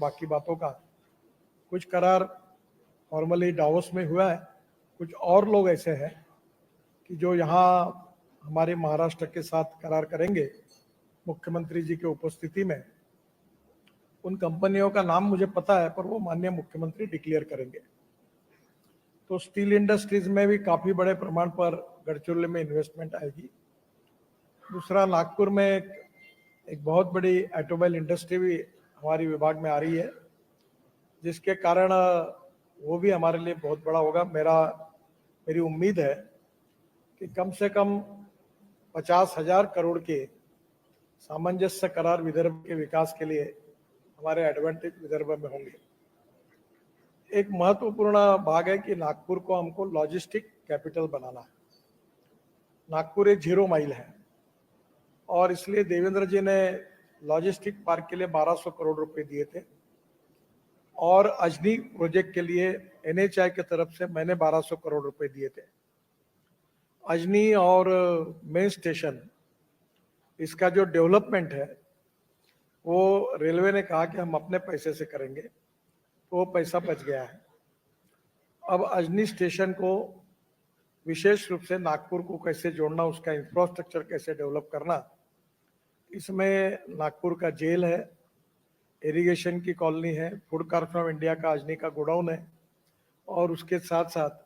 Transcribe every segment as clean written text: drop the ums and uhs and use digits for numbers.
बाकी बातों का। कुछ करार फॉर्मली डावोस में हुआ है, कुछ और लोग ऐसे हैं कि जो यहाँ हमारे महाराष्ट्र के साथ करार करेंगे मुख्यमंत्री जी की उपस्थिति में। उन कंपनियों का नाम मुझे पता है, पर वो माननीय मुख्यमंत्री डिक्लेयर करेंगे। तो स्टील इंडस्ट्रीज में भी काफी बड़े प्रमाण पर गढ़चिरौली में इन्वेस्टमेंट आएगी। दूसरा, नागपुर में एक बहुत बड़ी ऑटोमोबाइल इंडस्ट्री भी हमारी विभाग में आ रही है, जिसके कारण वो भी हमारे लिए बहुत बड़ा होगा। मेरी उम्मीद है कि कम से कम 50,000 करोड़ के सामंजस्य करार विदर्भ के विकास के लिए हमारे एडवांटेज विदर्भ में होंगे। एक महत्वपूर्ण भाग है कि नागपुर को हमको लॉजिस्टिक कैपिटल बनाना है। नागपुर एक 0 माइल है और इसलिए देवेंद्र जी ने लॉजिस्टिक पार्क के लिए 1200 करोड़ रुपए दिए थे और अजनी प्रोजेक्ट के लिए NHAI की तरफ से मैंने 1200 करोड़ रुपए दिए थे। अजनी और मेन स्टेशन, इसका जो डेवलपमेंट है वो रेलवे ने कहा कि हम अपने पैसे से करेंगे, तो वो पैसा बच गया है। अब अजनी स्टेशन को विशेष रूप से नागपुर को कैसे जोड़ना, उसका इंफ्रास्ट्रक्चर कैसे डेवलप करना, इसमें नागपुर का जेल है, इरिगेशन की कॉलोनी है, फूड कॉर्पोरेशन ऑफ इंडिया का अजनी का गोडाउन है और उसके साथ साथ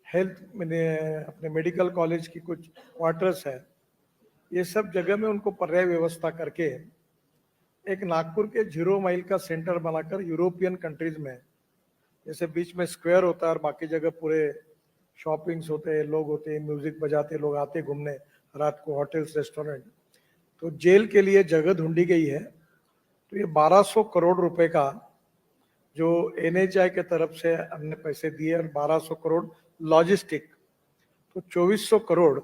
हेल्थ अपने मेडिकल कॉलेज की कुछ क्वार्टर्स है। ये सब जगह में उनको पर्याय व्यवस्था करके एक नागपुर के 0 माइल का सेंटर बनाकर यूरोपियन कंट्रीज में, जैसे बीच में स्क्वायर होता है और बाकी जगह पूरे शॉपिंग्स होते हैं, लोग होते हैं, म्यूजिक बजाते, लोग आते घूमने रात को, होटल्स, रेस्टोरेंट, तो जेल के लिए जगह ढूंढी गई है। तो ये 1200 करोड़ रुपए का जो NHAI के तरफ से हमने पैसे दिए और 1200 करोड़ लॉजिस्टिक, तो 2400 करोड़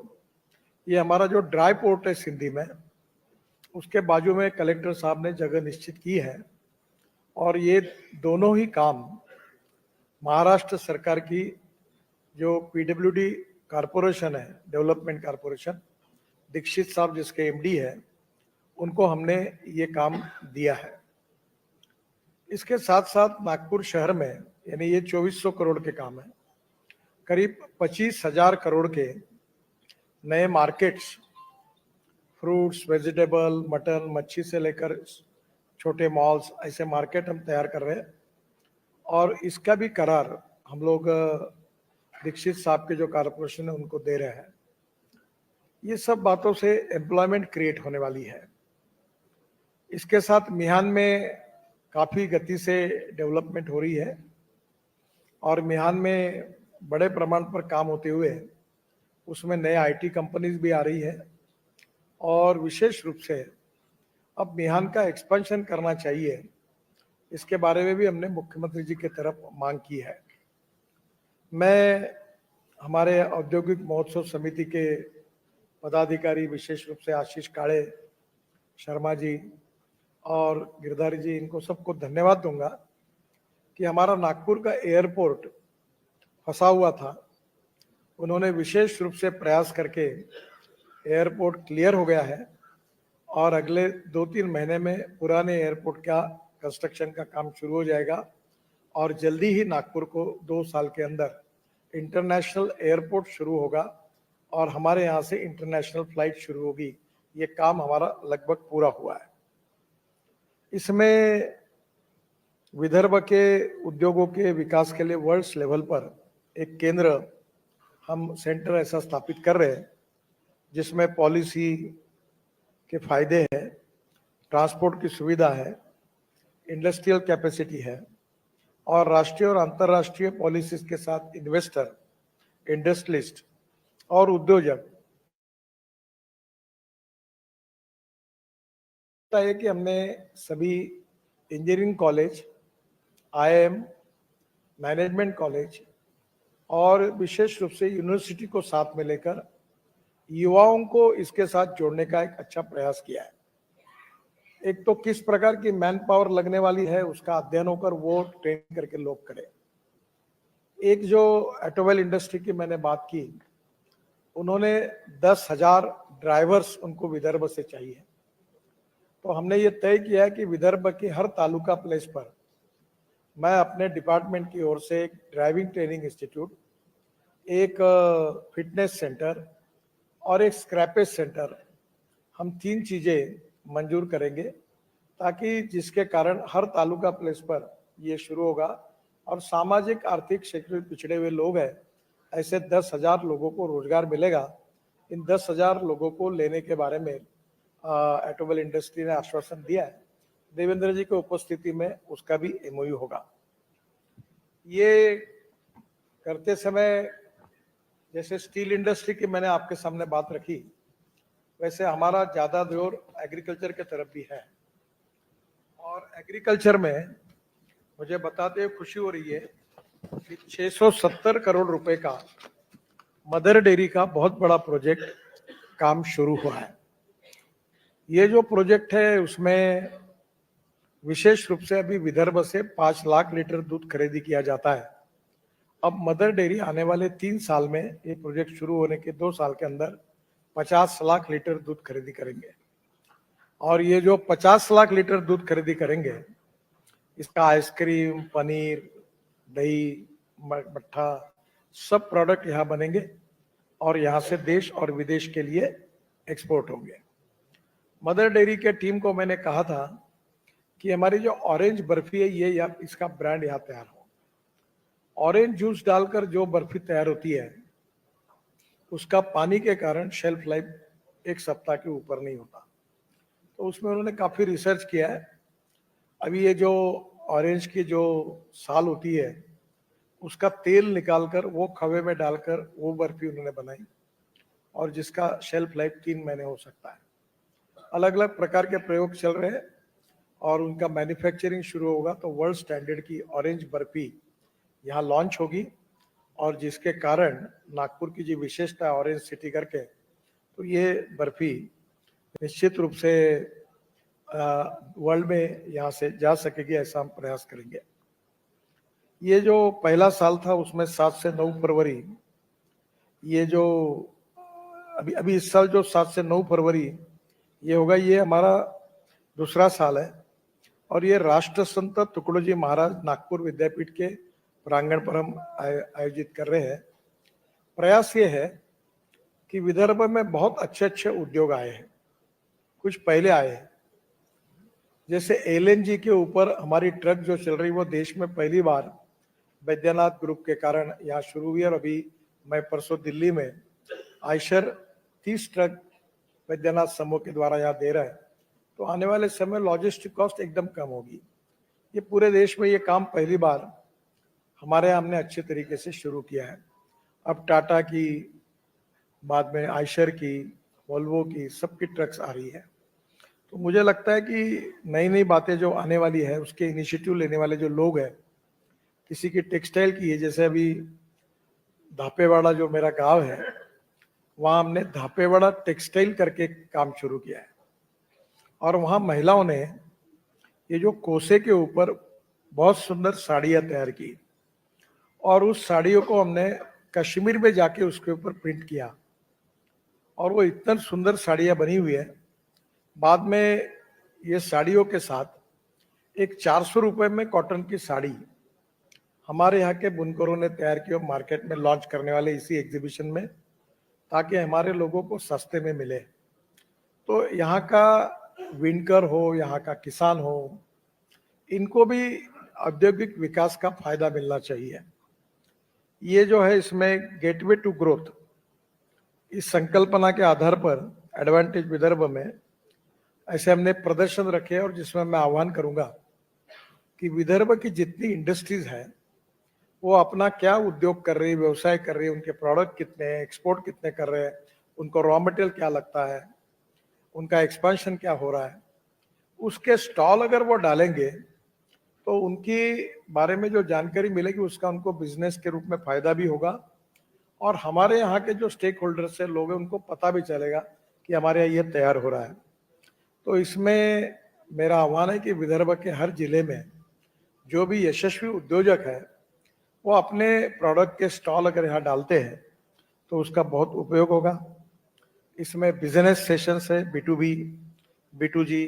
ये हमारा जो ड्राई पोर्ट है सिंधी में, उसके बाजू में कलेक्टर साहब ने जगह निश्चित की है। और ये दोनों ही काम महाराष्ट्र सरकार की जो PWD कारपोरेशन है, डेवलपमेंट कारपोरेशन, दीक्षित साहब जिसके MD है, उनको हमने ये काम दिया है। इसके साथ साथ नागपुर शहर में, यानी ये 2400 करोड़ के काम है, करीब 25,000 करोड़ के नए मार्केट्स, फ्रूट्स, वेजिटेबल, मटन, मच्छी से लेकर छोटे मॉल्स, ऐसे मार्केट हम तैयार कर रहे हैं और इसका भी करार हम लोग दीक्षित साहब के जो कारपोरेशन है उनको दे रहे हैं। ये सब बातों से एम्प्लॉयमेंट क्रिएट होने वाली है। इसके साथ मिहान में काफ़ी गति से डेवलपमेंट हो रही है और मिहान में बड़े प्रमाण पर काम होते हुए उसमें नए IT कंपनीज भी आ रही है और विशेष रूप से अब मिहान का एक्सपेंशन करना चाहिए, इसके बारे में भी हमने मुख्यमंत्री जी की तरफ मांग की है। मैं हमारे औद्योगिक महोत्सव समिति के पदाधिकारी, विशेष रूप से आशीष काळे, शर्मा जी और गिरधारी जी, इनको सबको धन्यवाद दूंगा कि हमारा नागपुर का एयरपोर्ट फंसा हुआ था, उन्होंने विशेष रूप से प्रयास करके एयरपोर्ट क्लियर हो गया है और अगले 2-3 महीने में पुराने एयरपोर्ट का कंस्ट्रक्शन का काम शुरू हो जाएगा और जल्दी ही नागपुर को 2 साल के अंदर इंटरनेशनल एयरपोर्ट शुरू होगा और हमारे यहाँ से इंटरनेशनल फ्लाइट शुरू होगी। ये काम हमारा लगभग पूरा हुआ है। इसमें विदर्भ के उद्योगों के विकास के लिए वर्ल्ड लेवल पर एक केंद्र, हम सेंटर ऐसा स्थापित कर रहे हैं जिसमें पॉलिसी के फायदे हैं, ट्रांसपोर्ट की सुविधा है, इंडस्ट्रियल कैपेसिटी है और राष्ट्रीय और अंतर्राष्ट्रीय पॉलिसीज के साथ इन्वेस्टर, इंडस्ट्रियलिस्ट और उद्योजक है कि हमने सभी engineering college, IIM, management college और विशेष रूप से यूनिवर्सिटी को साथ में लेकर युवाओं को इसके साथ जोड़ने का एक अच्छा प्रयास किया है। एक तो किस प्रकार की मैन पावर लगने वाली है उसका अध्ययन होकर वो ट्रेन करके लोग करें। एक जो ऑटोमोबाइल इंडस्ट्री की मैंने बात की, उन्होंने 10,000 ड्राइवर्स उनको विदर्भ से चाहिए, तो हमने ये तय किया है कि विदर्भ के हर तालुका प्लेस पर मैं अपने डिपार्टमेंट की ओर से एक ड्राइविंग ट्रेनिंग इंस्टीट्यूट, एक फिटनेस सेंटर और एक स्क्रैपेज सेंटर, हम 3 चीज़ें मंजूर करेंगे, ताकि जिसके कारण हर तालुका प्लेस पर ये शुरू होगा और सामाजिक आर्थिक क्षेत्र में पिछड़े हुए लोग हैं, ऐसे 10,000 लोगों को रोजगार मिलेगा। इन 10,000 लोगों को लेने के बारे में ऑटोमोबाइल इंडस्ट्री ने आश्वासन दिया है। देवेंद्र जी की उपस्थिति में उसका भी एमओयू होगा। ये करते समय जैसे स्टील इंडस्ट्री की मैंने आपके सामने बात रखी, वैसे हमारा ज़्यादा जोर एग्रीकल्चर के तरफ भी है। और एग्रीकल्चर में मुझे बताते हुए खुशी हो रही है कि 670 करोड़ रुपए का मदर डेयरी का बहुत बड़ा प्रोजेक्ट काम शुरू हुआ है। ये जो प्रोजेक्ट है उसमें विशेष रूप से अभी विदर्भ से 5 लाख लीटर दूध खरीदी किया जाता है। अब मदर डेयरी आने वाले 3 साल में, ये प्रोजेक्ट शुरू होने के 2 साल के अंदर 50 लाख लीटर दूध खरीदी करेंगे। और ये जो 50 लाख लीटर दूध खरीदी करेंगे, इसका आइसक्रीम, पनीर, दही, मट्ठा सब प्रोडक्ट यहाँ बनेंगे और यहाँ से देश और विदेश के लिए एक्सपोर्ट होंगे। मदर डेयरी के टीम को मैंने कहा था कि हमारी जो ऑरेंज बर्फी है, ये या इसका ब्रांड यहाँ तैयार हो। ऑरेंज जूस डालकर जो बर्फी तैयार होती है, उसका पानी के कारण शेल्फ लाइफ 1 सप्ताह के ऊपर नहीं होता। तो उसमें उन्होंने काफी रिसर्च किया है। अभी ये जो ऑरेंज की जो साल होती है, उसका तेल निकालकर वो खवे में डालकर वो बर्फी उन्होंने बनाई और जिसका शेल्फ लाइफ 3 महीने हो सकता है। अलग अलग प्रकार के प्रयोग चल रहे हैं और उनका मैन्युफैक्चरिंग शुरू होगा तो वर्ल्ड स्टैंडर्ड की ऑरेंज बर्फी यहाँ लॉन्च होगी। और जिसके कारण नागपुर की जो विशेषता है ऑरेंज सिटी करके, तो ये बर्फी निश्चित रूप से वर्ल्ड में यहाँ से जा सकेगी, ऐसा हम प्रयास करेंगे। ये जो पहला साल था उसमें 7 से 9 फरवरी, ये जो अभी इस साल जो 7 से 9 फरवरी ये होगा, ये हमारा दूसरा साल है और ये राष्ट्र संत तुकडोजी महाराज नागपुर विद्यापीठ के प्रांगण पर हम आयोजित कर रहे हैं। प्रयास ये है कि विदर्भ में बहुत अच्छे अच्छे उद्योग आए हैं, कुछ पहले आए हैं। जैसे एलएनजी के ऊपर हमारी ट्रक जो चल रही, वो देश में पहली बार वैद्यनाथ ग्रुप के कारण यहाँ शुरू हुई। और अभी मैं परसों दिल्ली में आयशर 30 ट्रक वैद्यनाथ समूह के द्वारा यहाँ दे रहा है। तो आने वाले समय लॉजिस्टिक कॉस्ट एकदम कम होगी। ये पूरे देश में ये काम पहली बार हमारे हमने अच्छे तरीके से शुरू किया है। अब टाटा की, बाद में आयशर की, वोल्वो की, सबकी ट्रक्स आ रही है। तो मुझे लगता है कि नई नई बातें जो आने वाली है, उसके इनिशिएटिव लेने वाले जो लोग हैं, किसी की टेक्सटाइल की है, जैसे अभी धापेवाड़ा जो मेरा गांव है, वहां हमने धापेवाड़ा टेक्सटाइल करके काम शुरू किया है। और वहां महिलाओं ने ये जो कोसे के ऊपर बहुत सुंदर साड़ियां तैयार की और उस साड़ियों को हमने कश्मीर में जाके उसके ऊपर प्रिंट किया और वो इतना सुंदर साड़ियां बनी हुई है। बाद में ये साड़ियों के साथ एक 400 रुपए में कॉटन की साड़ी हमारे यहाँ के बुनकरों ने तैयार की और मार्केट में लॉन्च करने वाले इसी एग्जीबिशन में, ताकि हमारे लोगों को सस्ते में मिले। तो यहाँ का विनकर हो, यहाँ का किसान हो, इनको भी औद्योगिक विकास का फायदा मिलना चाहिए। ये जो है, इसमें गेटवे टू ग्रोथ, इस संकल्पना के आधार पर एडवांटेज विदर्भ में ऐसे हमने प्रदर्शन रखे और जिसमें मैं आह्वान करूंगा कि विदर्भ की जितनी इंडस्ट्रीज है, वो अपना क्या उद्योग कर रही है, व्यवसाय कर रही है, उनके प्रोडक्ट कितने हैं, एक्सपोर्ट कितने कर रहे हैं, उनको रॉ मटेरियल क्या लगता है, उनका एक्सपेंशन क्या हो रहा है, उसके स्टॉल अगर वो डालेंगे तो उनकी बारे में जो जानकारी मिलेगी, उसका उनको बिजनेस के रूप में फायदा भी होगा। और हमारे यहाँ के जो स्टेक होल्डर्स है, लोग हैं, उनको पता भी चलेगा कि हमारे यहाँ ये तैयार हो रहा है। तो इसमें मेरा आह्वान है कि विदर्भ के हर जिले में जो भी यशस्वी उद्योजक है, वो अपने प्रोडक्ट के स्टॉल अगर यहाँ डालते हैं तो उसका बहुत उपयोग होगा। इसमें बिजनेस सेशंस है, B2B, B2G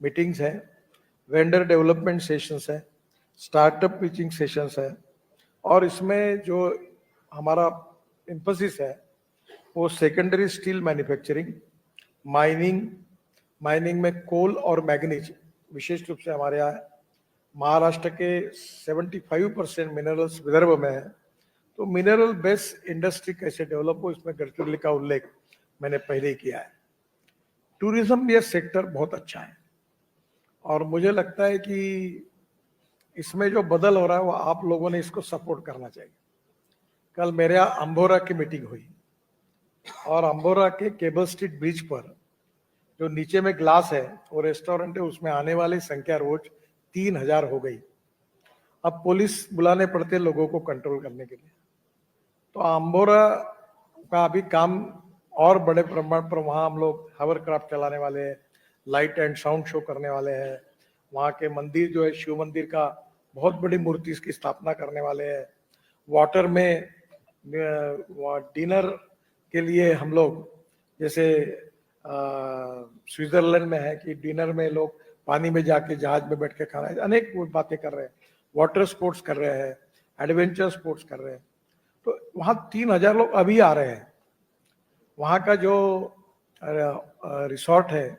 मीटिंग्स है, वेंडर डेवलपमेंट सेशंस है, स्टार्टअप पिचिंग सेशंस है, और इसमें जो हमारा एम्फसिस है वो सेकेंडरी स्टील मैन्युफैक्चरिंग, माइनिंग में कोल और मैग्नीज विशेष रूप से हमारे यहाँ है। महाराष्ट्र के 75% मिनरल्स विदर्भ में है, तो मिनरल बेस्ड इंडस्ट्री कैसे डेवलप हो, इसमें गडकरी का उल्लेख मैंने पहले ही किया है। टूरिज्म ये सेक्टर बहुत अच्छा है, और मुझे लगता है कि इसमें जो बदल हो रहा है वो आप लोगों ने इसको सपोर्ट करना चाहिए। कल मेरे यहाँ अंबोरा की मीटिंग हुई, और अंबोरा के केबल स्ट्रीट ब्रिज पर जो नीचे में ग्लास है वो रेस्टोरेंट है, उसमें आने वाली संख्या रोज 3000 हो गई। अब पुलिस बुलाने पड़ते लोगों को कंट्रोल करने के लिए। तो अंबोरा का अभी काम और बड़े प्रमाण पर, वहाँ हम लोग हावरक्राफ्ट चलाने वाले हैं, लाइट एंड साउंड शो करने वाले हैं, वहाँ के मंदिर जो है शिव मंदिर का बहुत बड़ी मूर्ति इसकी स्थापना करने वाले हैं। वाटर में डिनर के लिए हम लोग, जैसे स्विट्जरलैंड में है कि डिनर में लोग पानी में जाके जहाज में बैठ के खाना है, अनेक बातें कर रहे हैं, वाटर स्पोर्ट्स कर रहे हैं, एडवेंचर स्पोर्ट्स कर रहे हैं। तो वहाँ 3000 लोग अभी आ रहे हैं। वहाँ का जो रिसोर्ट है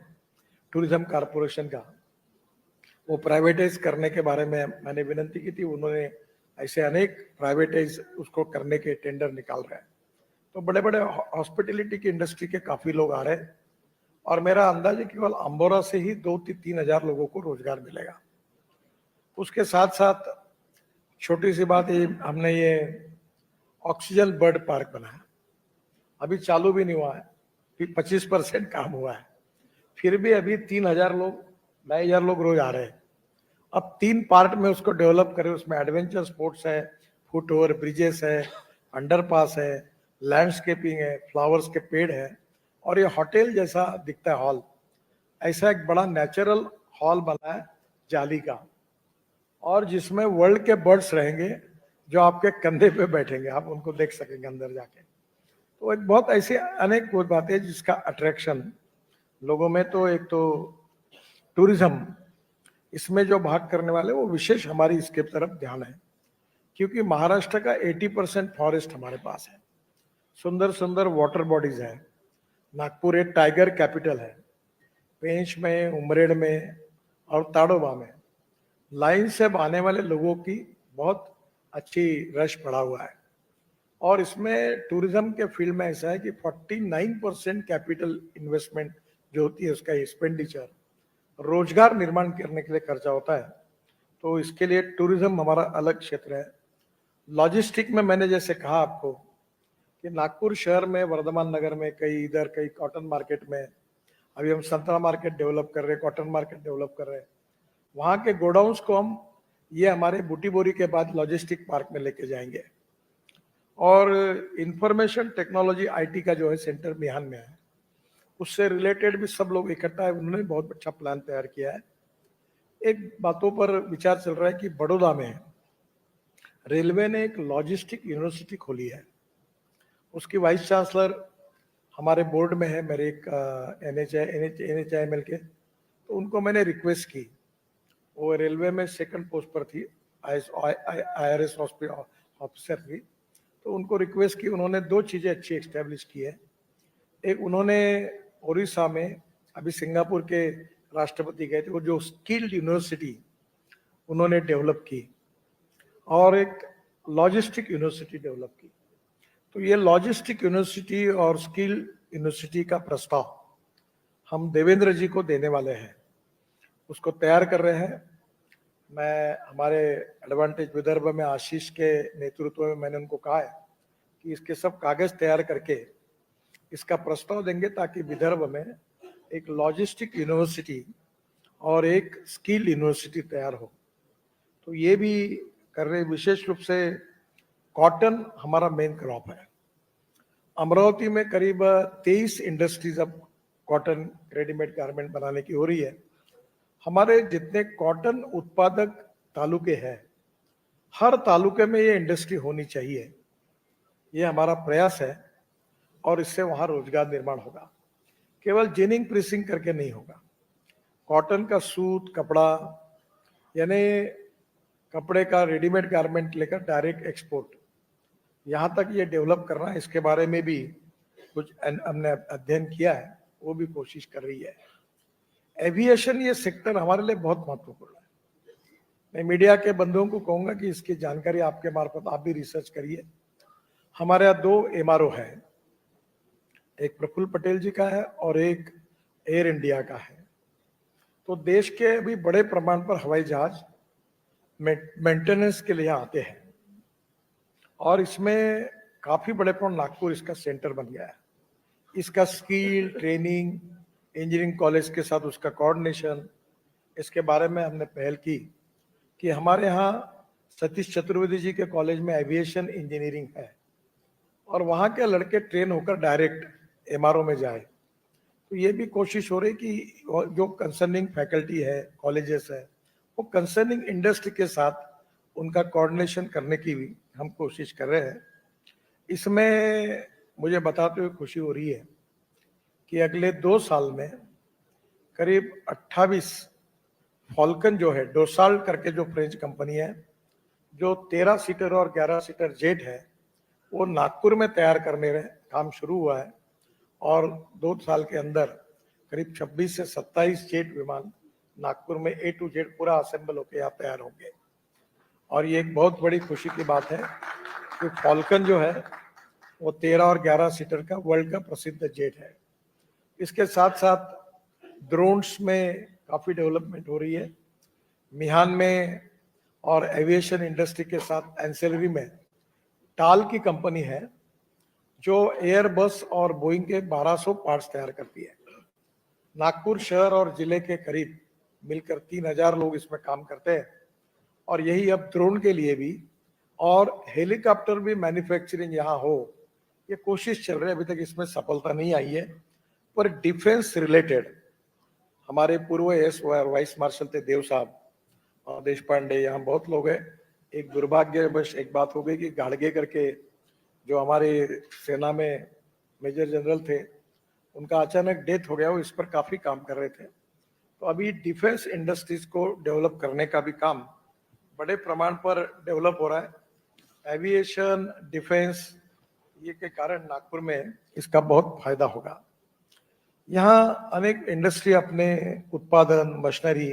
टूरिज्म कारपोरेशन का, वो प्राइवेटाइज करने के बारे में मैंने विनती की थी, उन्होंने ऐसे अनेक प्राइवेटाइज उसको करने के टेंडर निकाल रहे हैं। तो बड़े बड़े हॉस्पिटलिटी की इंडस्ट्री के काफी लोग आ रहे हैं, और मेरा अंदाज है केवल अंबोरा से ही 2-3 हजार लोगों को रोजगार मिलेगा। उसके साथ साथ छोटी सी बात, ये हमने ये ऑक्सीजन बर्ड पार्क बनाया, अभी चालू भी नहीं हुआ है, फिर 25% काम हुआ है, फिर भी अभी 3000 लोग 2000 लोग रोज आ रहे हैं। अब 3 पार्ट में उसको डेवलप करें, उसमें एडवेंचर स्पोर्ट्स है, फुट ओवर ब्रिजेस है, अंडरपास है, लैंडस्केपिंग है, फ्लावर्स के पेड़ है, और ये होटल जैसा दिखता है हॉल, ऐसा एक बड़ा नेचुरल हॉल बना है जाली का, और जिसमें वर्ल्ड के बर्ड्स रहेंगे जो आपके कंधे पे बैठेंगे, आप उनको देख सकेंगे अंदर जाके। तो एक बहुत ऐसे अनेक बातें जिसका अट्रैक्शन लोगों में, तो एक तो टूरिज्म इसमें जो भाग करने वाले वो विशेष हमारी इसके तरफ ध्यान है, क्योंकि महाराष्ट्र का 80% फॉरेस्ट हमारे पास है, सुंदर सुंदर वाटर बॉडीज है, नागपुर एक टाइगर कैपिटल है, पेंच में, उमरेड में और ताड़ोबा में लाइन से आने वाले लोगों की बहुत अच्छी रश पड़ा हुआ है। और इसमें टूरिज्म के फील्ड में ऐसा है कि 49% कैपिटल इन्वेस्टमेंट जो होती है उसका एक्सपेंडिचर रोजगार निर्माण करने के लिए खर्चा होता है। तो इसके लिए टूरिज्म हमारा अलग क्षेत्र है। लॉजिस्टिक में मैंने जैसे कहा आपको कि नागपुर शहर में, वर्धमान नगर में, कई इधर, कई कॉटन मार्केट में, अभी हम संतरा मार्केट डेवलप कर रहे हैं, कॉटन मार्केट डेवलप कर रहे हैं। वहाँ के गोडाउन्स को हम ये हमारे बूटी बोरी के बाद लॉजिस्टिक पार्क में लेके जाएंगे। और इंफॉर्मेशन टेक्नोलॉजी आईटी का जो है सेंटर बिहान में है, उससे रिलेटेड भी सब लोग इकट्ठा है, उन्होंने बहुत अच्छा प्लान तैयार किया है। एक बातों पर विचार चल रहा है कि बड़ौदा में रेलवे ने एक लॉजिस्टिक यूनिवर्सिटी खोली है, उसकी वाइस चांसलर हमारे बोर्ड में है, मेरे एक NHIML के, तो उनको मैंने रिक्वेस्ट की, वो रेलवे में सेकंड पोस्ट पर थी, IRS ऑफिसर थी, तो उनको रिक्वेस्ट की, उन्होंने 2 चीजें अच्छी एस्टेब्लिश की है। एक, उन्होंने उड़ीसा में, अभी सिंगापुर के राष्ट्रपति गए थे, वो जो स्किल्ड यूनिवर्सिटी उन्होंने डेवलप की, और एक लॉजिस्टिक यूनिवर्सिटी डेवलप की। तो ये लॉजिस्टिक यूनिवर्सिटी और स्किल यूनिवर्सिटी का प्रस्ताव हम देवेंद्र जी को देने वाले हैं, उसको तैयार कर रहे हैं। मैं हमारे एडवांटेज विदर्भ में आशीष के नेतृत्व में मैंने उनको कहा है कि इसके सब कागज तैयार करके इसका प्रस्ताव देंगे, ताकि विदर्भ में एक लॉजिस्टिक यूनिवर्सिटी और एक स्किल यूनिवर्सिटी तैयार हो। तो ये भी कर रहे, विशेष रूप से कॉटन हमारा मेन क्रॉप है। अमरावती में करीब 23 इंडस्ट्रीज अब कॉटन रेडीमेड गारमेंट बनाने की हो रही है। हमारे जितने कॉटन उत्पादक तालुके हैं, हर तालुके में ये इंडस्ट्री होनी चाहिए, ये हमारा प्रयास है, और इससे वहां रोजगार निर्माण होगा। केवल जिनिंग प्रेसिंग करके नहीं होगा, कॉटन का सूत कपड़ा, यानी कपड़े का रेडीमेड गारमेंट लेकर डायरेक्ट एक्सपोर्ट, यहाँ तक ये डेवलप करना, इसके बारे में भी कुछ हमने अध्ययन किया है, वो भी कोशिश कर रही है। एविएशन ये सेक्टर हमारे लिए बहुत महत्वपूर्ण है। मैं मीडिया के बंधुओं को कहूंगा कि इसकी जानकारी आपके मार्फत आप भी रिसर्च करिए। हमारे यहाँ 2 एमआरओ है, एक प्रफुल्ल पटेल जी का है और एक एयर इंडिया का है। तो देश के अभी बड़े प्रमाण पर हवाई जहाज मेंटेनेंस के लिए आते हैं और इसमें काफी बड़े पर नागपुर इसका सेंटर बन गया है। इसका स्किल ट्रेनिंग, इंजीनियरिंग कॉलेज के साथ उसका कोऑर्डिनेशन, इसके बारे में हमने पहल की कि हमारे यहाँ सतीश चतुर्वेदी जी के कॉलेज में एविएशन इंजीनियरिंग है और वहाँ के लड़के ट्रेन होकर डायरेक्ट एमआरओ में जाए। तो ये भी कोशिश हो रही कि जो कंसर्निंग फैकल्टी है, कॉलेजेस है, वो कंसर्निंग इंडस्ट्री के साथ उनका कोऑर्डिनेशन करने की भी हम कोशिश कर रहे हैं। इसमें मुझे बताते हुए खुशी हो रही है कि अगले 2 साल में करीब 28 फॉल्कन जो है, डोसाल्ट करके जो फ्रेंच कंपनी है, जो 13 सीटर और 11 सीटर जेट है, वो नागपुर में तैयार करने में काम शुरू हुआ है और 2 साल के अंदर करीब 26 से 27 जेट विमान नागपुर में A to Z पूरा असेंबल होकर यहाँ तैयार होंगे। और ये एक बहुत बड़ी खुशी की बात है कि फॉल्कन जो है वो 13 और 11 सीटर का वर्ल्ड का प्रसिद्ध जेट है। इसके साथ साथ ड्रोन्स में काफी डेवलपमेंट हो रही है। मिहान में और एविएशन इंडस्ट्री के साथ एंसेलरी में टाल की कंपनी है जो एयरबस और बोइंग के 1200 पार्ट्स तैयार करती है। नागपुर शहर और जिले के करीब मिलकर 3000 लोग इसमें काम करते हैं और यही अब ड्रोन के लिए भी और हेलीकॉप्टर भी मैन्युफैक्चरिंग यहाँ हो, ये कोशिश चल रही है। अभी तक इसमें सफलता नहीं आई है, पर डिफेंस रिलेटेड हमारे पूर्व एस वाइस मार्शल थे देव साहब और देश पांडे, यहाँ बहुत लोग हैं। एक दुर्भाग्यवश एक बात हो गई कि गाड़गे करके जो हमारे सेना में मेजर जनरल थे, उनका अचानक डेथ हो गया। वो इस पर काफी काम कर रहे थे। तो अभी डिफेंस इंडस्ट्रीज को डेवलप करने का भी काम बड़े प्रमाण पर डेवलप हो रहा है। एविएशन, डिफेंस, ये के कारण नागपुर में इसका बहुत फायदा होगा। यहाँ अनेक इंडस्ट्री अपने उत्पादन, मशीनरी,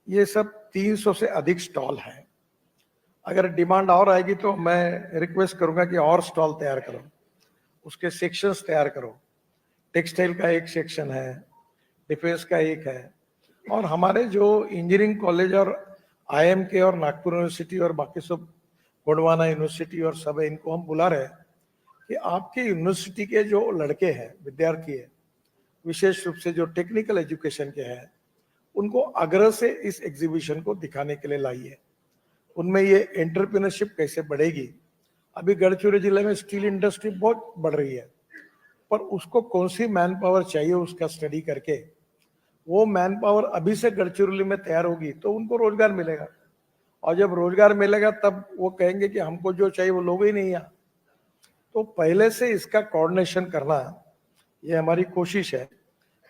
ये सब 300 से अधिक स्टॉल है। अगर डिमांड और आएगी तो मैं रिक्वेस्ट करूंगा कि और स्टॉल तैयार करो, उसके सेक्शंस तैयार करो। टेक्सटाइल का एक सेक्शन है, डिफेंस का एक है, और हमारे जो इंजीनियरिंग कॉलेज और आईएम के और नागपुर यूनिवर्सिटी और बाकी सब गोंडवाना यूनिवर्सिटी और सब है, इनको हम बुला रहे हैं कि आपके यूनिवर्सिटी के जो लड़के हैं, विद्यार्थी है, विशेष रूप से जो टेक्निकल एजुकेशन के हैं, उनको आग्रह से इस एग्जीबिशन को दिखाने के लिए लाइए। उनमें ये एंटरप्रेन्योरशिप कैसे बढ़ेगी। अभी गढ़चिरौली जिले में स्टील इंडस्ट्री बहुत बढ़ रही है, पर उसको कौन सी मैन पावर चाहिए उसका स्टडी करके वो मैन पावर अभी से गढ़चिरौली में तैयार होगी तो उनको रोजगार मिलेगा। और जब रोजगार मिलेगा तब वो कहेंगे कि हमको जो चाहिए वो लोग ही नहीं यहाँ। तो पहले से इसका कोऑर्डिनेशन करना, ये हमारी कोशिश है।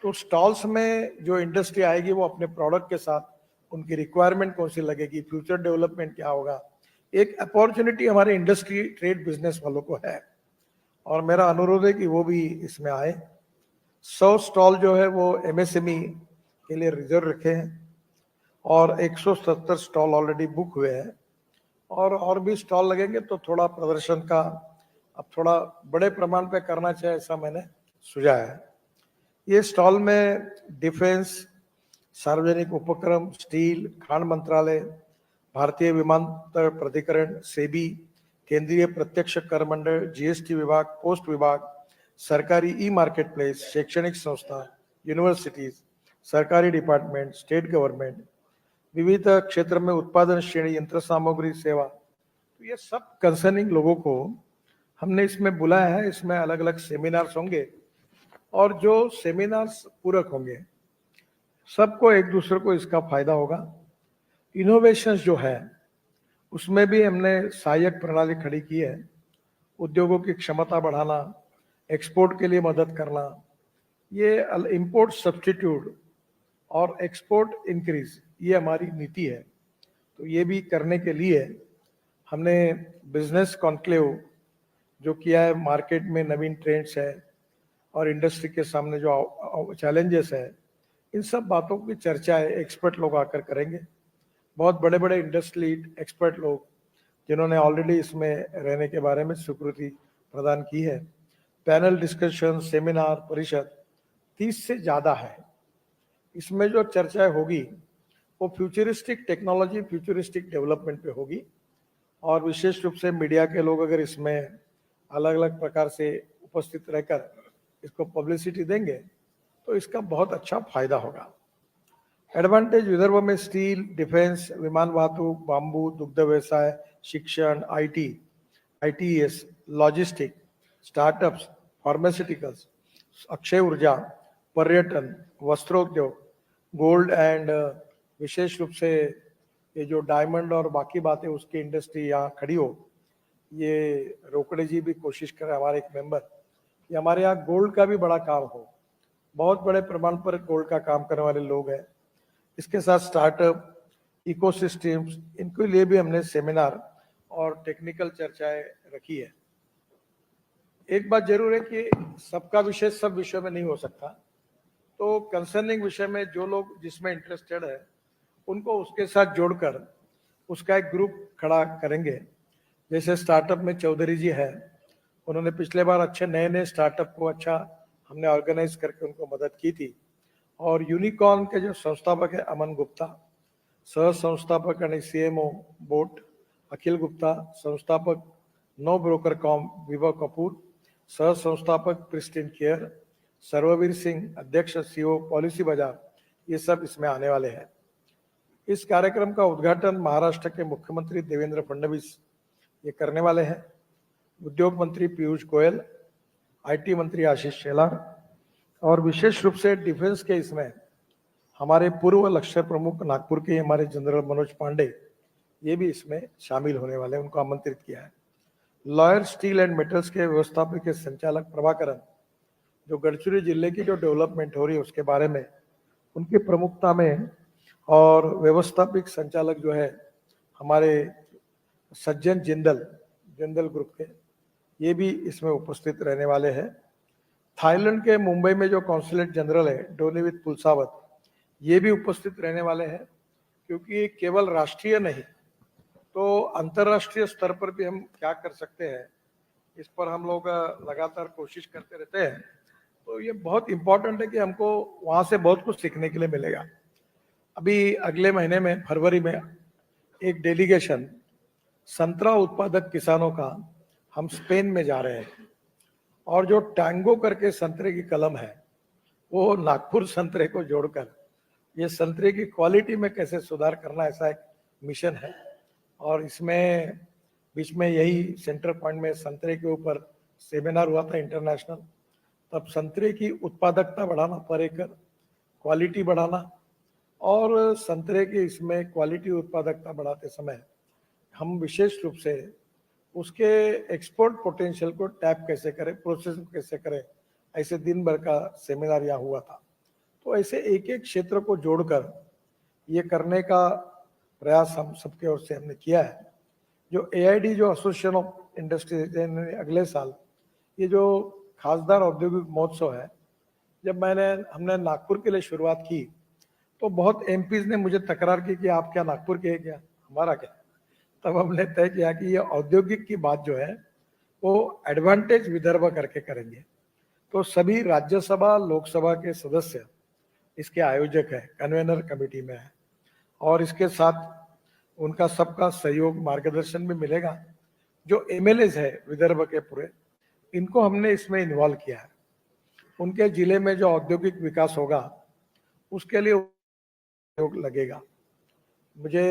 तो स्टॉल्स में जो इंडस्ट्री आएगी वो अपने प्रोडक्ट के साथ उनकी रिक्वायरमेंट कौन सी लगेगी, फ्यूचर डेवलपमेंट क्या होगा, एक अपॉर्चुनिटी हमारे इंडस्ट्री ट्रेड बिजनेस वालों को है। और मेरा अनुरोध है कि वो भी इसमें आए। 100 स्टॉल जो है वो एमएसएमई के लिए रिजर्व रखे हैं और 170 स्टॉल ऑलरेडी बुक हुए हैं और भी स्टॉल लगेंगे तो थोड़ा प्रदर्शन का अब थोड़ा बड़े प्रमाण पे करना चाहिए, ऐसा मैंने सुझाया है। ये स्टॉल में डिफेंस, सार्वजनिक उपक्रम, स्टील, खान मंत्रालय, भारतीय विमानतल प्राधिकरण, सेबी, केंद्रीय प्रत्यक्ष कर मंडल, जीएसटी विभाग, पोस्ट विभाग, सरकारी ई मार्केट प्लेस, शैक्षणिक संस्था, यूनिवर्सिटीज, सरकारी डिपार्टमेंट, स्टेट गवर्नमेंट, विविध क्षेत्र में उत्पादन श्रेणी, यंत्र सामग्री, सेवा, तो ये सब कंसर्निंग लोगों को हमने इसमें बुलाया है। इसमें अलग अलग सेमिनार्स होंगे और जो सेमिनार्स पूरक होंगे सबको एक दूसरे को इसका फायदा होगा। इनोवेशंस जो है उसमें भी हमने सहायक प्रणाली खड़ी की है। उद्योगों की क्षमता बढ़ाना, एक्सपोर्ट के लिए मदद करना, ये इंपोर्ट सब्स्टिट्यूट और एक्सपोर्ट इंक्रीज, ये हमारी नीति है। तो ये भी करने के लिए हमने बिजनेस कॉन्क्लेव जो किया है, मार्केट में नवीन ट्रेंड्स है और इंडस्ट्री के सामने जो चैलेंजेस है, इन सब बातों की चर्चा एक्सपर्ट लोग आकर करेंगे। बहुत बड़े बड़े इंडस्ट्री एक्सपर्ट लोग जिन्होंने ऑलरेडी इसमें रहने के बारे में स्वीकृति प्रदान की है। पैनल डिस्कशन, सेमिनार, परिषद 30 से ज़्यादा है। इसमें जो चर्चाएं होगी वो फ्यूचरिस्टिक टेक्नोलॉजी, फ्यूचरिस्टिक डेवलपमेंट पे होगी और विशेष रूप से मीडिया के लोग अगर इसमें अलग अलग प्रकार से उपस्थित रहकर इसको पब्लिसिटी देंगे तो इसका बहुत अच्छा फायदा होगा। एडवांटेज विदर्भ में स्टील, डिफेंस, विमान वाहतूक, बांबू, दुग्ध व्यवसाय, शिक्षण, ITES, logistic, startups, pharmaceuticals, Akshay ऊर्जा, पर्यटन, वस्त्रोद्योग, गोल्ड एंड विशेष रूप से ये जो डायमंड और बाकी बातें उसकी इंडस्ट्री यहाँ खड़ी हो। ये रोकड़े जी भी कोशिश करे, हमारे एक मेंबर, ये हमारे यहाँ गोल्ड का भी बड़ा काम हो। बहुत बड़े प्रमाण पर गोल्ड का काम करने वाले लोग हैं। इसके साथ स्टार्टअप, इकोसिस्टम्स, इनके लिए भी हमने सेमिनार और टेक्निकल चर्चाएं रखी है। एक बात जरूर है कि सबका विषय सब विषयों में नहीं हो सकता, तो कंसर्निंग विषय में जो लोग जिसमें इंटरेस्टेड है उनको उसके साथ जोड़कर उसका एक ग्रुप खड़ा करेंगे। जैसे स्टार्टअप में चौधरी जी है, उन्होंने पिछले बार अच्छे नए नए स्टार्टअप को अच्छा हमने ऑर्गेनाइज करके उनको मदद की थी। और यूनिकॉर्न के जो संस्थापक है अमन गुप्ता, सह संस्थापक यानी CMO बोट अखिल गुप्ता, संस्थापक नो ब्रोकर कॉम विभव कपूर, सह संस्थापक प्रिस्टीन केयर, सर्ववीर सिंह, अध्यक्ष CEO पॉलिसी बाजार, ये सब इसमें आने वाले हैं। इस कार्यक्रम का उद्घाटन महाराष्ट्र के मुख्यमंत्री देवेंद्र फडणवीस ये करने वाले हैं। उद्योग मंत्री पीयूष गोयल, IT मंत्री आशीष शेलार और विशेष रूप से डिफेंस के इसमें हमारे पूर्व लश्कर प्रमुख नागपुर के हमारे जनरल मनोज पांडे ये भी इसमें शामिल होने वाले हैं, उनको आमंत्रित किया है। लॉयर स्टील एंड मेटल्स के व्यवस्थापक के संचालक प्रभाकरन, जो गढ़चिरोली जिले की जो डेवलपमेंट हो रही है उसके बारे में उनकी प्रमुखता में, और व्यवस्थापक संचालक जो है हमारे सज्जन जिंदल ग्रुप के, ये भी इसमें उपस्थित रहने वाले हैं। थाईलैंड के मुंबई में जो कॉन्सुलेट जनरल है डोनिवित पुलसावत, ये भी उपस्थित रहने वाले हैं, क्योंकि केवल राष्ट्रीय नहीं तो अंतर्राष्ट्रीय स्तर पर भी हम क्या कर सकते हैं इस पर हम लोग लगातार कोशिश करते रहते हैं। तो ये बहुत इंपॉर्टेंट है कि हमको वहाँ से बहुत कुछ सीखने के लिए मिलेगा। अभी अगले महीने में फरवरी में एक डेलीगेशन संतरा उत्पादक किसानों का हम स्पेन में जा रहे हैं, और जो टैंगो करके संतरे की कलम है वो नागपुर संतरे को जोड़कर ये संतरे की क्वालिटी में कैसे सुधार करना, ऐसा एक मिशन है। और इसमें बीच में यही सेंटर पॉइंट में संतरे के ऊपर सेमिनार हुआ था इंटरनेशनल, तब संतरे की उत्पादकता बढ़ाना, पर एकड़ क्वालिटी बढ़ाना, और संतरे की इसमें क्वालिटी उत्पादकता बढ़ाते समय हम विशेष रूप से उसके एक्सपोर्ट पोटेंशियल को टैप कैसे करें, प्रोसेसिंग कैसे करें, ऐसे दिन भर का सेमिनार यहाँ हुआ था। तो ऐसे एक एक क्षेत्र को जोड़कर ये करने का प्रयास हम सबके ओर से हमने किया है। जो AID जो एसोसिएशन ऑफ इंडस्ट्री अगले साल ये जो खासदार औद्योगिक महोत्सव है, जब हमने नागपुर के लिए शुरुआत की तो बहुत MPs ने मुझे तकरार की कि आप क्या नागपुर के हैं क्या, हमारा क्या। तब हमने तय किया कि ये औद्योगिक की बात जो है वो एडवांटेज विदर्भ करके करेंगे। तो सभी राज्यसभा लोकसभा के सदस्य इसके आयोजक है, कन्वेनर कमेटी में है, और इसके साथ उनका सबका सहयोग मार्गदर्शन भी मिलेगा। जो MLAs है विदर्भ के पूरे, इनको हमने इसमें इन्वॉल्व किया है। उनके जिले में जो औद्योगिक विकास होगा उसके लिए सहयोग लगेगा। मुझे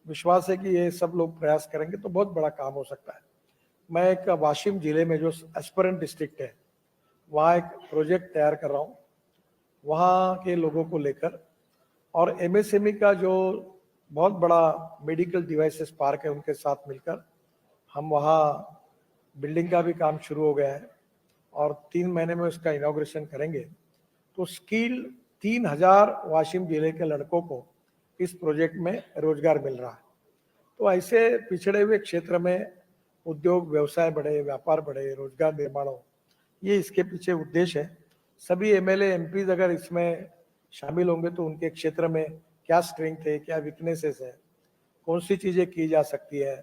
विश्वास है कि ये सब लोग प्रयास करेंगे तो बहुत बड़ा काम हो सकता है। मैं एक वाशिम जिले में जो एस्पिरेंट डिस्ट्रिक्ट है वहाँ एक प्रोजेक्ट तैयार कर रहा हूँ, वहाँ के लोगों को लेकर, और MSME का जो बहुत बड़ा मेडिकल डिवाइसेस पार्क है उनके साथ मिलकर हम वहाँ बिल्डिंग का भी काम शुरू हो गया है और 3 महीने में उसका इनॉग्रेशन करेंगे। तो स्किल 3000 वाशिम जिले के लड़कों को इस प्रोजेक्ट में रोजगार मिल रहा है। तो ऐसे पिछड़े हुए क्षेत्र में उद्योग व्यवसाय बढ़े, व्यापार बढ़े, रोजगार निर्माण हो, ये इसके पीछे उद्देश्य है। सभी एमएलए एमपीज अगर इसमें शामिल होंगे तो उनके क्षेत्र में क्या स्ट्रेंथ है, क्या वीकनेसेस है, कौन सी चीजें की जा सकती है,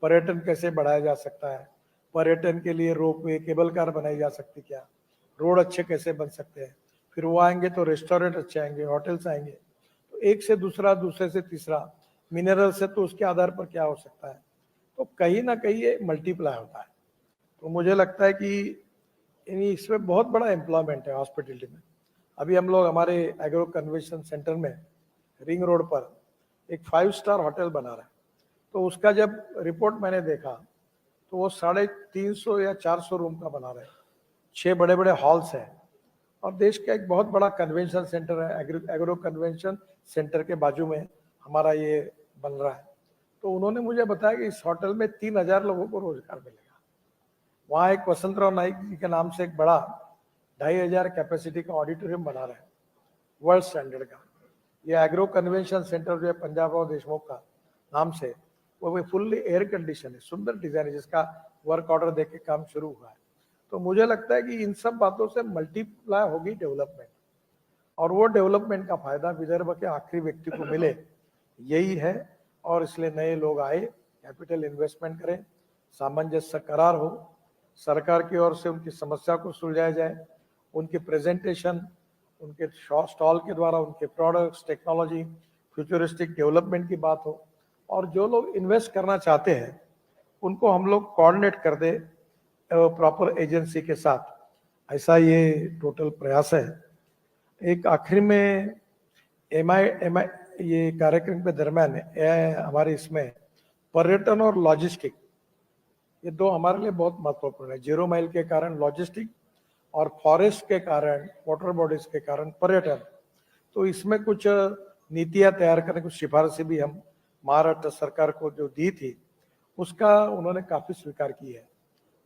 पर्यटन कैसे बढ़ाया जा सकता है, पर्यटन के लिए रोपवे, केबल कार बनाई जा सकती क्या, रोड अच्छे कैसे बन सकते हैं, फिर वो आएंगे तो रेस्टोरेंट अच्छे आएंगे, होटल्स आएंगे, तो एक से दूसरा, दूसरे से तीसरा, मिनरल से तो उसके आधार पर क्या हो सकता है, तो कहीं ना कहीं ये मल्टीप्लाई होता है। तो मुझे लगता है कि इसमें बहुत बड़ा एम्प्लॉयमेंट है हॉस्पिटलिटी में। अभी हम लोग हमारे एग्रो कन्वेंशन सेंटर में रिंग रोड पर एक 5 स्टार होटल बना रहे हैं, तो उसका जब रिपोर्ट मैंने देखा तो वो 350 या 400 रूम का बना रहे हैं, 6 बड़े बड़े हॉल्स हैं, और देश का एक बहुत बड़ा कन्वेंशन सेंटर है, एग्रो कन्वेंशन सेंटर के बाजू में हमारा ये बन रहा है। तो उन्होंने मुझे बताया कि इस होटल में 3000 लोगों को रोजगार मिलेगा। वहाँ एक वसंतराव नाइक जी के नाम से एक बड़ा 2500 कैपेसिटी का ऑडिटोरियम बना रहे हैं, वर्ल्ड स्टैंडर्ड का। ये एग्रो कन्वेंशन सेंटर जो है पंजाब और देशमुख का नाम से, वो फुल्ली एयर कंडीशन है, सुंदर डिजाइन है, जिसका वर्क ऑर्डर देके काम शुरू हुआ है। तो मुझे लगता है कि इन सब बातों से मल्टीप्लाई होगी डेवलपमेंट, और वो डेवलपमेंट का फायदा विदर्भ के आखिरी व्यक्ति को मिले, यही है। और इसलिए नए लोग आए, कैपिटल इन्वेस्टमेंट करें, सामंजस्य करार हो, सरकार की ओर से उनकी समस्या को सुलझाया जाए, उनके प्रेजेंटेशन, उनके स्टॉल के द्वारा उनके प्रोडक्ट्स, टेक्नोलॉजी, फ्यूचरिस्टिक डेवलपमेंट की बात हो, और जो लोग इन्वेस्ट करना चाहते हैं उनको हम लोग कोऑर्डिनेट कर दे प्रॉपर एजेंसी के साथ। ऐसा ये टोटल प्रयास है। एक आखिर में एमआई ये कार्यक्रम के दरम्यान हमारे इसमें पर्यटन और लॉजिस्टिक, ये दो हमारे लिए बहुत महत्वपूर्ण है। 0 माइल के कारण लॉजिस्टिक, और फॉरेस्ट के कारण, वाटर बॉडीज के कारण पर्यटन। तो इसमें कुछ नीतियां तैयार करने, कुछ सिफारिशें भी हम महाराष्ट्र सरकार को जो दी थी, उसका उन्होंने काफी स्वीकार की है।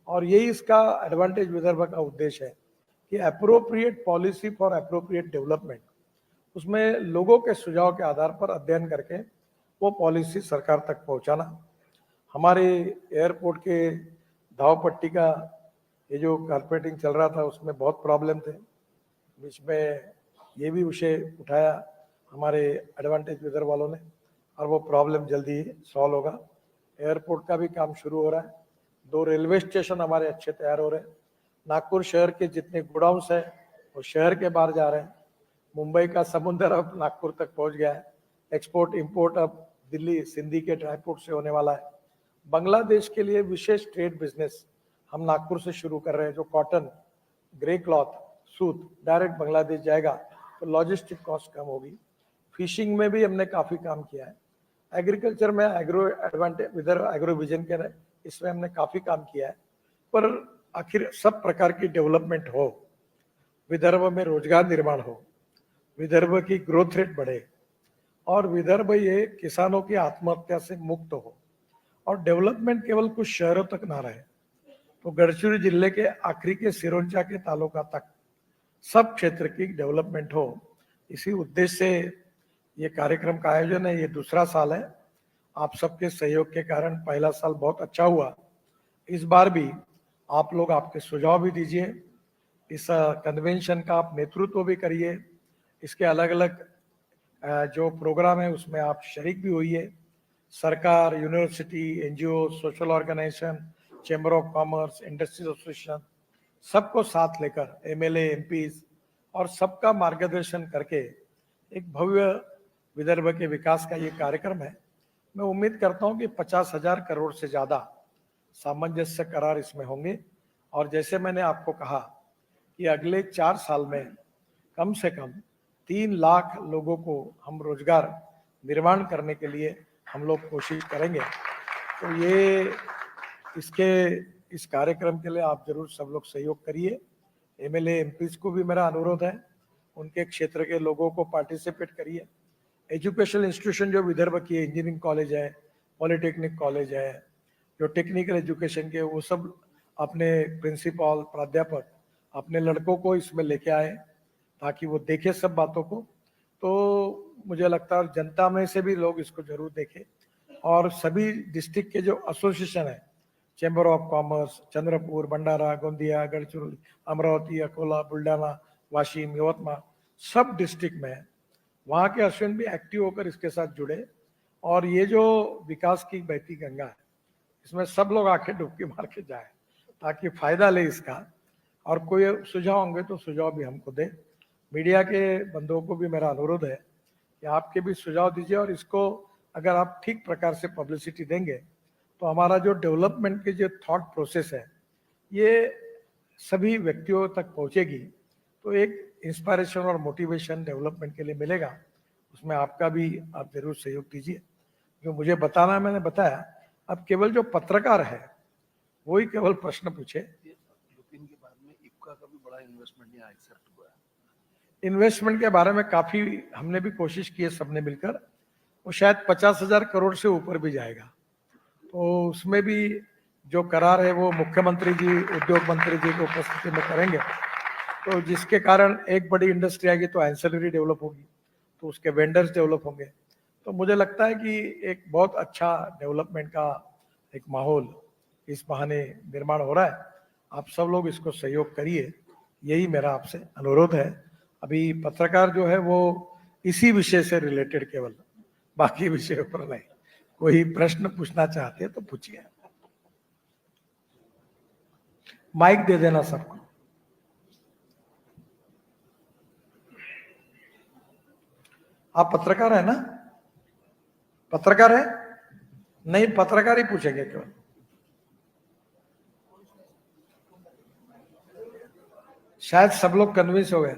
और यही इसका एडवांटेज विदर्भ का उद्देश्य है कि appropriate policy for appropriate development, उसमें लोगों के सुझाव के आधार पर अध्ययन करके वो पॉलिसी सरकार तक पहुंचाना। हमारे एयरपोर्ट के धाव पट्टी का ये जो कारपेटिंग चल रहा था, उसमें बहुत प्रॉब्लम थे, बीच में ये भी विषय उठाया हमारे एडवांटेज विदर्भ वालों ने, और वो प्रॉब्लम जल्दी सॉल्व होगा। एयरपोर्ट का भी काम शुरू हो रहा है, 2 रेलवे स्टेशन हमारे अच्छे तैयार हो रहे हैं। नागपुर शहर के जितने गोडाउन्स हैं वो शहर के बाहर जा रहे हैं। मुंबई का समुद्र अब नागपुर तक पहुंच गया है। एक्सपोर्ट इंपोर्ट अब दिल्ली सिंधी के ड्राईपोर्ट से होने वाला है। बांग्लादेश के लिए विशेष ट्रेड बिजनेस हम नागपुर से शुरू कर रहे हैं, जो कॉटन, ग्रे क्लॉथ, सूत डायरेक्ट बांग्लादेश जाएगा, तो लॉजिस्टिक कॉस्ट कम होगी। फिशिंग में भी हमने काफी काम किया है। एग्रीकल्चर में agro advantage Vidarbha agro vision के इसमें हमने काफी काम किया है। पर आखिर सब प्रकार की डेवलपमेंट हो, विदर्भ में रोजगार निर्माण हो, विदर्भ की ग्रोथ रेट बढ़े, और विदर्भ ये किसानों की आत्महत्या से मुक्त हो, और डेवलपमेंट केवल कुछ शहरों तक ना रहे, तो गढ़चिरोली जिले के आखिरी के सिरोंचा के तालुका तक सब क्षेत्र की डेवलपमेंट हो। इसी उद्देश्य से ये कार्यक्रम का आयोजन है। ये दूसरा साल है। आप सबके सहयोग के कारण पहला साल बहुत अच्छा हुआ। इस बार भी आप लोग आपके सुझाव भी दीजिए, इस कन्वेंशन का आप नेतृत्व भी करिए, इसके अलग अलग जो प्रोग्राम है उसमें आप शरीक भी होइए। सरकार, university, NGO, social organisation, chamber of commerce, industries association, सबको साथ लेकर एमएलए, एमपीज और सबका मार्गदर्शन करके एक भव्य विदर्भ के विकास का ये कार्यक्रम है। मैं उम्मीद करता हूं कि 50,000 करोड़ से ज्यादा सामंजस्य करार इसमें होंगे, और जैसे मैंने आपको कहा कि अगले 4 साल में कम से कम 3 लाख लोगों को हम रोजगार निर्माण करने के लिए हम लोग कोशिश करेंगे। तो ये इस कार्यक्रम के लिए आप जरूर सब लोग सहयोग करिए। एमएलए, एमपीज को भी मेरा अनुरोध है, उनके क्षेत्र के लोगों को पार्टिसिपेट करिए। एजुकेशनल इंस्टीट्यूशन जो विदर्भ की इंजीनियरिंग कॉलेज है, पॉलिटेक्निक कॉलेज है, जो टेक्निकल एजुकेशन के, वो सब अपने प्रिंसिपल, प्राध्यापक अपने लड़कों को इसमें लेके आए ताकि वो देखे सब बातों को। तो मुझे लगता है जनता में से भी लोग इसको जरूर देखें, और सभी डिस्ट्रिक्ट के जो एसोसिएशन है, चैम्बर ऑफ कॉमर्स, चंद्रपुर, भंडारा, गोंदिया, गढ़चिरोली, अमरावती, अकोला, बुल्ढाना, वाशिम, यवतमाळ, सब डिस्ट्रिक्ट में वहाँ के एसोसिएशन भी एक्टिव होकर इसके साथ जुड़े। और ये जो विकास की बहती गंगा है, इसमें सब लोग आके डुबकी मार के जाए ताकि फायदा ले इसका। और कोई सुझाव होंगे तो सुझाव भी हमको दे। मीडिया के बंधुओं को भी मेरा अनुरोध है कि आपके भी सुझाव दीजिए, और इसको अगर आप ठीक प्रकार से पब्लिसिटी देंगे तो हमारा जो डेवलपमेंट की जो थॉट प्रोसेस है ये सभी व्यक्तियों तक पहुंचेगी, तो एक इंस्पायरेशन और मोटिवेशन डेवलपमेंट के लिए मिलेगा। उसमें आपका भी आप जरूर सहयोग दीजिए। जो मुझे बताना है मैंने बताया, अब केवल जो पत्रकार है वही केवल प्रश्न पूछे। लुपिन के बाद में इफ्का का भी बड़ा इन्वेस्टमेंट यहाँ एक्सेप्ट हुआ है। इन्वेस्टमेंट के बारे में काफी हमने भी कोशिश की है सबने मिलकर, वो शायद 50,000 करोड़ से ऊपर भी जाएगा। तो उसमें भी जो करार है वो मुख्यमंत्री जी, उद्योग मंत्री जी की उपस्थिति में करेंगे, तो जिसके कारण एक बड़ी इंडस्ट्री आएगी तो एंसिलरी डेवलप होगी, तो उसके वेंडर्स डेवलप होंगे। तो मुझे लगता है कि एक बहुत अच्छा डेवलपमेंट का एक माहौल इस बहाने निर्माण हो रहा है। आप सब लोग इसको सहयोग करिए, यही मेरा आपसे अनुरोध है। अभी पत्रकार जो है वो इसी विषय से रिलेटेड केवल, बाकी विषय पर नहीं। कोई प्रश्न पूछना चाहते हैं तो पूछिए। माइक दे देना सबको। आप पत्रकार है ना? पत्रकार है? नहीं, पत्रकार ही पूछेंगे केवल। शायद सब लोग कन्विंस हो गए।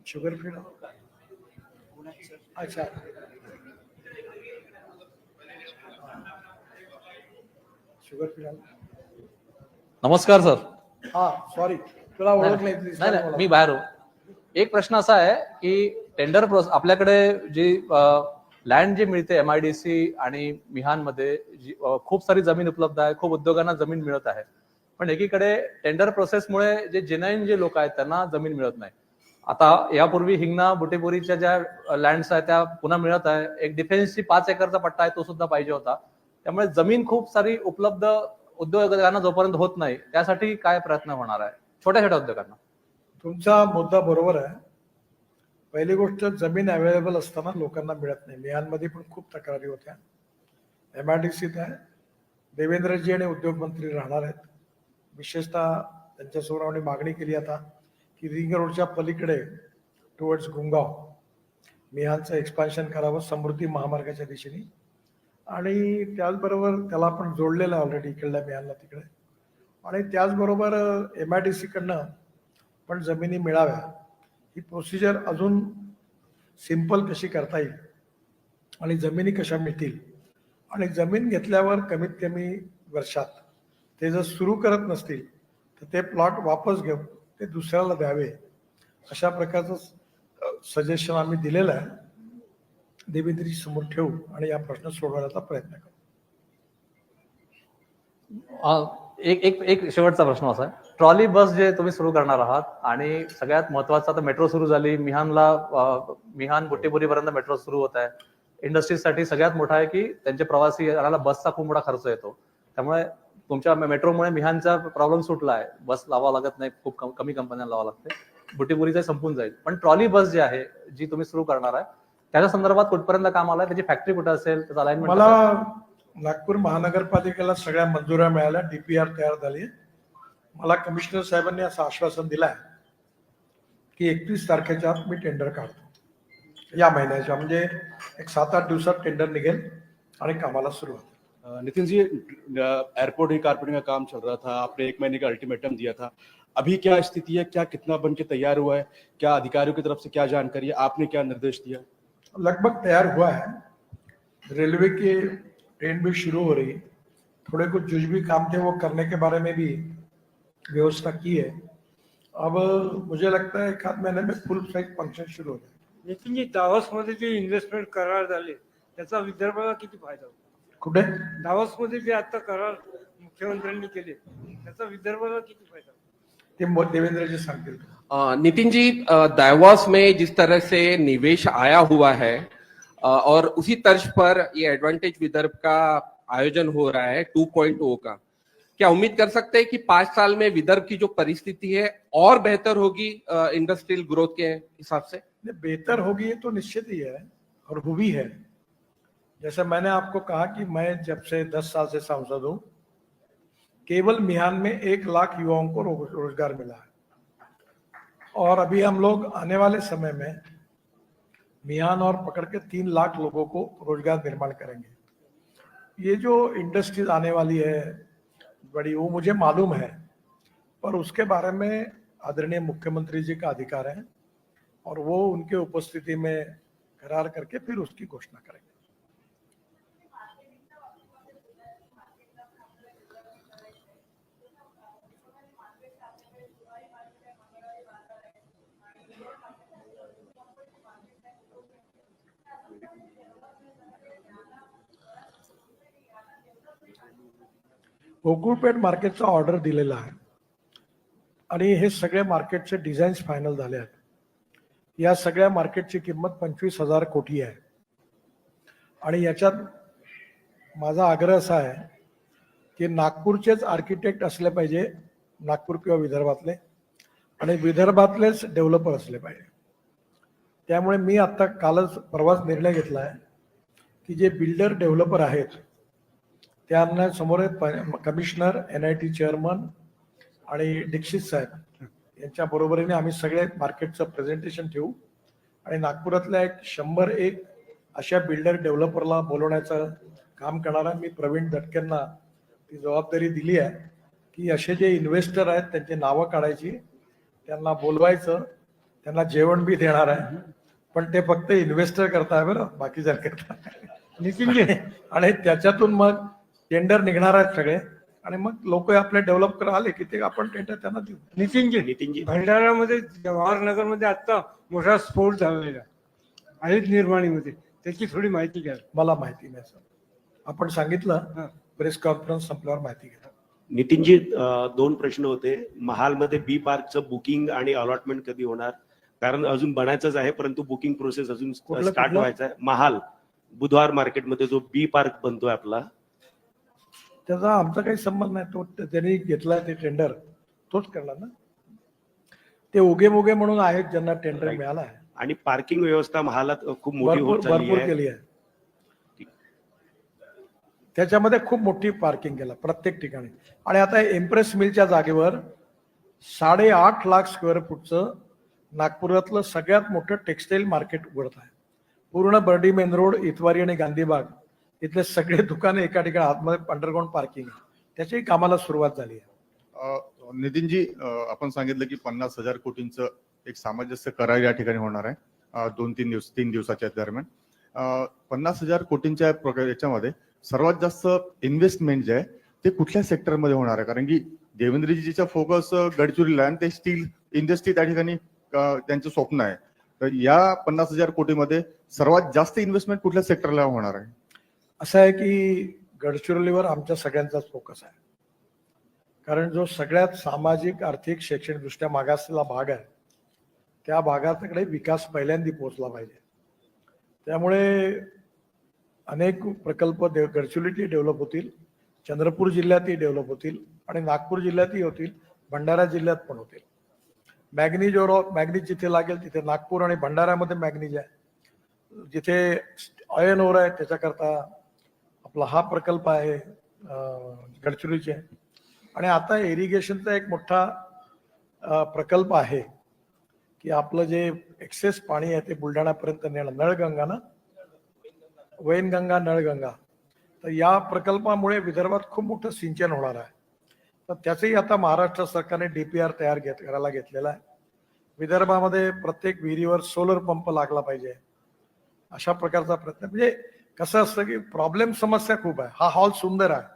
Sugar free. अच्छा, शुगर फ्री। नमस्कार सर. हा, सॉरी, तुला ओळख नाही. नाही, मी बाहेर. एक प्रश्न असा आहे की टेंडर प्रोसेस आपल्याकडे जी लँड जी मिळते MIDC आणि मिहानमध्ये खूप सारी जमीन उपलब्ध आहे, खूप उद्योगांना जमीन मिळत आहे, पण एकीकडे टेंडर प्रोसेसमुळे जे जेन्युइन जे लोक आहेत त्यांना जमीन मिळत नाही. आता यापूर्वी हिंगणा बुटेपुरीच्या ज्या लँड्स आहेत त्या पुन्हा मिळत आहे. एक डिफेन्सची 5 एकरचा पट्टा आहे तो सुद्धा पाहिजे होता. त्यामुळे जमीन खूप सारी उपलब्ध उद्योगांना जोपर्यंत होत नाही त्यासाठी काय प्रयत्न होणार आहे छोट्या छोट्या उद्योगांना? तुमचा मुद्दा बरोबर आहे. पहिली गोष्ट, जमीन अवेलेबल असताना लोकांना मिळत नाही. मिहानमध्ये पण खूप तक्रारी होत्या. MIDCत आहे, देवेंद्रजी आणि उद्योग मंत्री राहणार आहेत. विशेषतः त्यांच्यासमोर आम्ही मागणी केली आता की रिंग रोडच्या पलीकडे टुवर्ड्स गुंगाव मिहानचं एक्सपान्शन करावं समृद्धी महामार्गाच्या दिशेने, आणि त्याचबरोबर त्याला आपण जोडलेलं आहे ऑलरेडी इकडल्या मिहानला तिकडे. आणि त्याचबरोबर MIDC कडनं पण जमिनी मिळाव्या, ही प्रोसिजर अजून सिंपल कशी करता येईल आणि जमिनी कशा मिळतील, आणि जमीन घेतल्यावर कमीत कमी वर्षात ते जर सुरू करत नसतील तर ते प्लॉट वापस घेऊन ते दुसऱ्याला द्यावे, अशा प्रकारचं सजेशन आम्ही दिलेलं आहे. देवेंद्रजी समोर ठेवू आणि या प्रश्न सोडवण्याचा प्रयत्न करू. एक शेवटचा प्रश्न असा आहे, ट्रॉली बस जे तुम्ही सुरू करणार आहात आणि सगळ्यात महत्वाचं आता मेट्रो सुरू झाली, मिहान बुटेपुरीपर्यंत मेट्रो सुरू होत आहे. इंडस्ट्रीजसाठी सगळ्यात मोठा आहे की त्यांचे प्रवासी येणारा बसचा खूप मोठा खर्च येतो. त्यामुळे तुमच्या मेट्रोमुळे मिहानचा प्रॉब्लेम सुटला आहे. बस लावावं लागत नाही, खूप कमी कंपन्यांना लावावं लागते. बुटेपुरीचं संपून जाईल. पण ट्रॉली बस जी आहे जी तुम्ही सुरू करणार आहे त्याच्या संदर्भात कुठपर्यंत काम आलंय, त्याची फॅक्टरी कुठे असेल, त्याचं अलाइनमेंट? मला नागपूर महानगरपालिकेला सगळ्या मंजुऱ्या मिळाल्या, DPR तयार झाली. मला कमिशनर साहेबांनी असं आश्वासन दिलं आहे की 31 तारखेच्या आत मी टेंडर काढतो, या महिन्याच्या, म्हणजे एक 7-8 दिवसात टेंडर निघेल आणि कामाला सुरुवात. नितिन जी, एयरपोर्ट रिकारपेटिंग का काम चल रहा था, आपने 1 महीने का अल्टीमेटम दिया था, अभी क्या स्थिति है, क्या कितना बन के तैयार हुआ है, क्या अधिकारियों की तरफ से क्या जानकारी है, आपने क्या निर्देश दिया? लगभग तैयार हुआ है. रेलवे की ट्रेन भी शुरू हो रही है. थोड़े कुछ जो भी काम थे वो करने के बारे में भी व्यवस्था की है. अब मुझे लगता है 1 आध महीने में फुल साइज फंक्शन शुरू हो जाए. नितीन जी, दावोसमध्ये जे इन्व्हेस्टमेंट करार झाले त्याचा विदर्भाला किती फायदा होतो? कुठे? दावोसमध्ये जे आता करार मुख्यमंत्र्यांनी केले त्याचा विदर्भाला किती फायदा होतो? ते देवेंद्रजी सांगतील. नितिन जी, दावोस में जिस तरह से निवेश आया हुआ है और उसी तर्ज पर ये एडवांटेज विदर्भ का आयोजन हो रहा है 2.0 का, क्या उम्मीद कर सकते हैं कि 5 साल में विदर्भ की जो परिस्थिति है और बेहतर होगी इंडस्ट्रियल ग्रोथ के हिसाब से? बेहतर होगी ये तो निश्चित ही है और हुई है। जैसे मैंने आपको कहा कि मैं जब से 10 साल से सांसद हूं, केवल मिहान में 1 लाख युवाओं को रोजगार मिला है और अभी हम लोग आने वाले समय में मिहान और पकड़ के 3 लाख लोगों को रोजगार निर्माण करेंगे। ये जो इंडस्ट्रीज आने वाली है बड़ी, वो मुझे मालूम है, पर उसके बारे में आदरणीय मुख्यमंत्री जी का अधिकार है और वो उनके उपस्थिति में करार करके फिर उसकी घोषणा करेंगे। गोकुळपेठ मार्केटचा ऑर्डर दिलेला आहे आणि हे सगळे मार्केटचे डिझाईन्स फायनल झाले आहेत. या सगळ्या मार्केटची किंमत 25,000 कोटी आहे आणि याच्यात माझा आग्रह असा आहे की नागपूरचेच आर्किटेक्ट असले पाहिजे, नागपूर किंवा विदर्भातले, आणि विदर्भातलेच डेव्हलपर असले पाहिजे. त्यामुळे मी आता कालच परवाच निर्णय घेतला आहे की जे बिल्डर डेव्हलपर आहेत त्यांना समोर कमिशनर, NIT चेअरमन आणि दीक्षित साहेब यांच्या बरोबरीने आम्ही सगळे मार्केटचं प्रेझेंटेशन ठेवू आणि नागपुरातल्या 101 अशा बिल्डर डेव्हलपरला बोलवण्याचं काम करणारा मी प्रवीण दटकेंना ती जबाबदारी दिली आहे की असे जे इन्व्हेस्टर आहेत त्यांची नावं काढायची, त्यांना बोलवायचं, त्यांना जेवण बी देणार आहे, पण ते फक्त इन्व्हेस्टर करताय बरं, बाकी जर करता नितीनजी, आणि त्याच्यातून मग टेंडर निघणार आहेत सगळे आणि मग लोक आपले डेव्हलपर आले की ते आपण टेंडर त्यांना देऊ. नितीनजी, भंडारामध्ये जवाहरनगरमध्ये आता मोठा स्फोट झालेला आहे निर्माणीमध्ये, त्याची थोडी माहिती घ्या. मला माहिती नाही सर, आपण सांगितलं प्रेस कॉन्फरन्स संपल्यावर माहिती घ्या. नितीनजी, 2 प्रश्न होते. महालमध्ये बी पार्कचं बुकिंग आणि अलॉटमेंट कधी होणार? कारण अजून बनायचंच आहे परंतु बुकिंग प्रोसेस अजून स्टार्ट व्हायचं आहे. महाल बुधवार मार्केटमध्ये जो बी पार्क बनतोय आपला, त्याचा आमचा काही संबंध नाही. तो त्यांनी घेतलाय ते टेंडर, तोच करणार ना. ते उगे मुगे म्हणून आहेत ज्यांना टेंडर मिळाला आहे. आणि पार्किंग व्यवस्था महालात खूप मोठी होत चालली भरपूर आहे. केली आहे. त्याच्यामध्ये खूप मोठी पार्किंग केला प्रत्येक ठिकाणी. आणि आता इम्प्रेस मिलच्या जागेवर 8.5 लाख स्क्वेअर फूटचं नागपुरातलं सगळ्यात मोठं टेक्सटाईल मार्केट उघडत आहे. पूर्ण बर्डी मेन रोड, इतवारी आणि गांधीबाग इथले सगळे दुकाने एका ठिकाणी आतमध्ये अंडरग्राउंड पार्किंग आहे. त्याच्याही कामाला सुरुवात झाली आहे. नितीनजी, आपण सांगितलं की 50,000 कोटींचं एक सामंजस्य करार या ठिकाणी होणार आहे 2-3 दिवसाच्या दरम्यान. 50,000 कोटींच्या याच्यामध्ये सर्वात जास्त इन्व्हेस्टमेंट जे आहे ते कुठल्या सेक्टरमध्ये होणार आहे? कारण की देवेंद्रजीचा फोकस गडचिरोलीला आणि ते स्टील इंडस्ट्री त्या ठिकाणी त्यांचं स्वप्न आहे. तर या 50,000 कोटीमध्ये सर्वात जास्त इन्व्हेस्टमेंट कुठल्या सेक्टरला होणार आहे? असं आहे की गडचिरोलीवर आमच्या सगळ्यांचाच फोकस आहे, कारण जो सगळ्यात सामाजिक, आर्थिक, शैक्षणिकदृष्ट्या मागासलेला भाग आहे त्या भागाकडे विकास पहिल्यांदा पोहोचला पाहिजे. त्यामुळे अनेक प्रकल्प गडचिरोलीतही डेव्हलप होतील, चंद्रपूर जिल्ह्यातही डेव्हलप होतील आणि नागपूर जिल्ह्यातही होतील, भंडारा जिल्ह्यात पण होतील. मॅग्नीज जिथे लागेल तिथे नागपूर आणि भंडाऱ्यामध्ये मॅग्नीज आहे. जिथे आयर्न ओर आहे त्याच्याकरता आपला हा प्रकल्प आहे गडचिरोलीचे. आणि आता इरिगेशनचा एक मोठा प्रकल्प आहे की आपलं जे एक्सेस पाणी आहे ते बुलढाण्यापर्यंत नेणं, नळगंगा ना, वैनगंगा, नळगंगा. तर या प्रकल्पामुळे विदर्भात खूप मोठं सिंचन होणार आहे. तर त्याचंही आता महाराष्ट्र सरकारने DPR तयार करायला घेतलेला आहे. विदर्भामध्ये प्रत्येक विहिरीवर सोलर पंप लागला पाहिजे अशा प्रकारचा प्रयत्न. म्हणजे कसं असतं की प्रॉब्लेम, समस्या खूप आहे. हा हॉल सुंदर आहे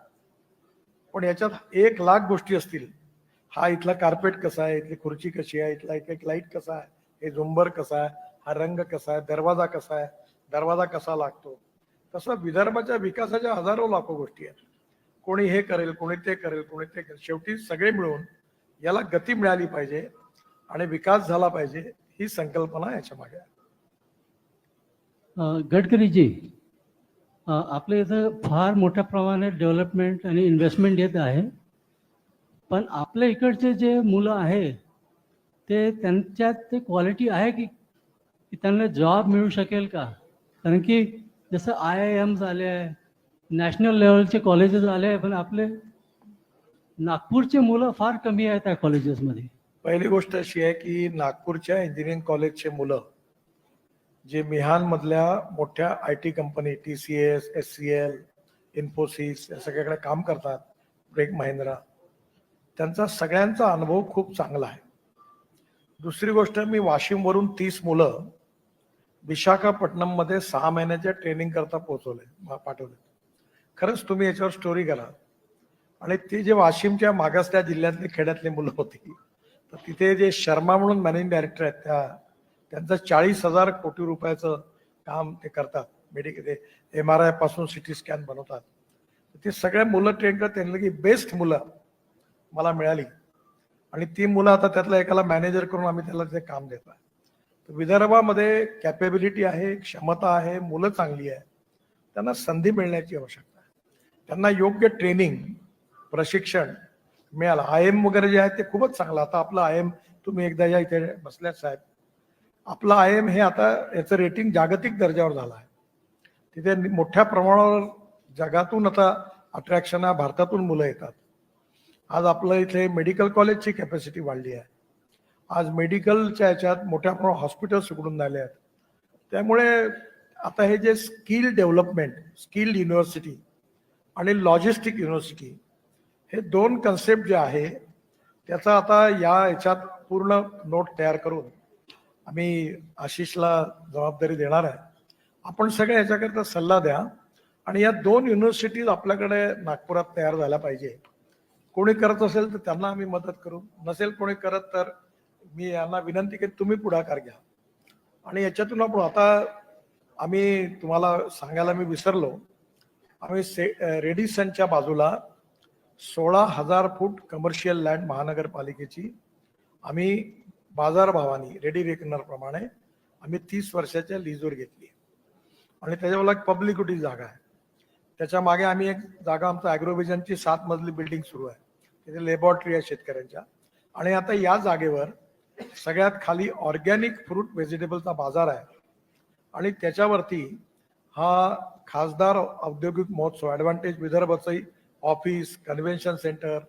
पण याच्यात 1 लाख गोष्टी असतील. हा इथला कार्पेट कसा आहे, इथली खुर्ची कशी आहे, इथला एक लाईट कसा आहे, हे झुंबर कसा आहे, हा रंग कसा आहे, दरवाजा कसा आहे, दरवाजा कसा लागतो. तसं विदर्भाच्या विकासाच्या हजारो लाखो गोष्टी आहेत. कोणी हे करेल, कोणी ते करेल, कोणी ते करेल. शेवटी सगळे मिळून याला गती मिळाली पाहिजे आणि विकास झाला पाहिजे, ही संकल्पना याच्या मागे आहे. गडकरीजी, आपल्या इथं फार मोठ्या प्रमाणात डेव्हलपमेंट आणि इन्व्हेस्टमेंट येत आहे, पण आपल्या इकडचे जे मुलं आहे ते त्यांच्यात ते क्वालिटी आहे की त्यांना जॉब मिळू शकेल का? कारण की जसं IIM आले आहे, नॅशनल लेवलचे कॉलेजेस आले आहे, पण आपले नागपूरचे मुलं फार कमी आहेत त्या कॉलेजेसमध्ये. पहिली गोष्ट अशी आहे की नागपूरच्या इंजिनिअरिंग कॉलेजचे मुलं जे मिहानमधल्या मोठ्या IT company TCS, SCL, Infosys या सगळ्याकडे काम करतात, ब्रेक महिंद्रा, त्यांचा सगळ्यांचा अनुभव खूप चांगला आहे. दुसरी गोष्ट, मी वाशिमवरून 30 मुलं विशाखापट्टणम मध्ये 6 महिन्याच्या ट्रेनिंग करता पाठवले. खरंच तुम्ही याच्यावर स्टोरी करा. आणि ती जे वाशिमच्या मागासल्या जिल्ह्यातली खेड्यातली मुलं होती, तर तिथे जे शर्मा म्हणून मॅनेजिंग डायरेक्टर आहेत, त्यांचं 40,000 कोटी रुपयाचं काम ते करतात. मेडिकल MRI पासून CT स्कॅन बनवतात. ते सगळे मुलं ट्रेन करतात. त्यांनी की बेस्ट मुलं मला मिळाली आणि ती मुलं आता त्यातल्या एकाला मॅनेजर करून आम्ही त्याला ते काम देतो. विदर्भामध्ये कॅपेबिलिटी आहे, क्षमता आहे, मुलं चांगली आहे, त्यांना संधी मिळण्याची आवश्यकता आहे. त्यांना योग्य ट्रेनिंग, प्रशिक्षण मिळालं. IIM वगैरे जे आहे ते खूपच चांगलं. आता आपलं IIM, तुम्ही एकदा या इथे बसल्यात साहेब, आपलं IIM हे आता याचं रेटिंग जागतिक दर्जावर झालं आहे. तिथे मोठ्या प्रमाणावर जगातून आता अट्रॅक्शन आहे, भारतातून मुलं येतात. आज आपलं इथे मेडिकल कॉलेजची कॅपॅसिटी वाढली आहे. आज मेडिकलच्या याच्यात मोठ्या प्रमाणात हॉस्पिटल्स उघडून झाले आहेत. त्यामुळे आता हे जे स्किल डेव्हलपमेंट, स्किल्ड युनिव्हर्सिटी आणि लॉजिस्टिक युनिव्हर्सिटी, हे 2 कन्सेप्ट जे आहे त्याचा आता या याच्यात पूर्ण नोट तयार करून आम्ही आशिषला जबाबदारी देणार आहे. आपण सगळे याच्याकरता सल्ला द्या आणि या 2 युनिव्हर्सिटीज आपल्याकडे नागपुरात तयार झाल्या पाहिजे. कोणी करत असेल तर त्यांना आम्ही मदत करू, नसेल कोणी करत तर मी यांना विनंती की तुम्ही पुढाकार घ्या. आणि याच्यातून आपण आता आम्ही तुम्हाला सांगायला मी विसरलो, आम्ही रेडिसनच्या बाजूला 16,000 फूट कमर्शियल लँड महानगरपालिकेची आम्ही बाजारभावानी रेडी रेकनर प्रमाणे आम्ही 30 वर्षाच्या लीजवर घेतली आणि त्याच्यावर एक पब्लिसिटी जागा आहे. त्याच्या मागे आम्ही एक जागा, आमचं ॲग्रोव्हिजनची 7 मजली बिल्डिंग सुरू आहे, तिथे लॅबॉरेटरी आहे शेतकऱ्यांच्या. आणि आता या जागेवर सगळ्यात खाली ऑर्गॅनिक फ्रूट व्हेजिटेबलचा बाजार आहे आणि त्याच्यावरती हा खासदार औद्योगिक महोत्सव, ॲडव्हान्टेज विदर्भचंही ऑफिस, कन्व्हेन्शन सेंटर,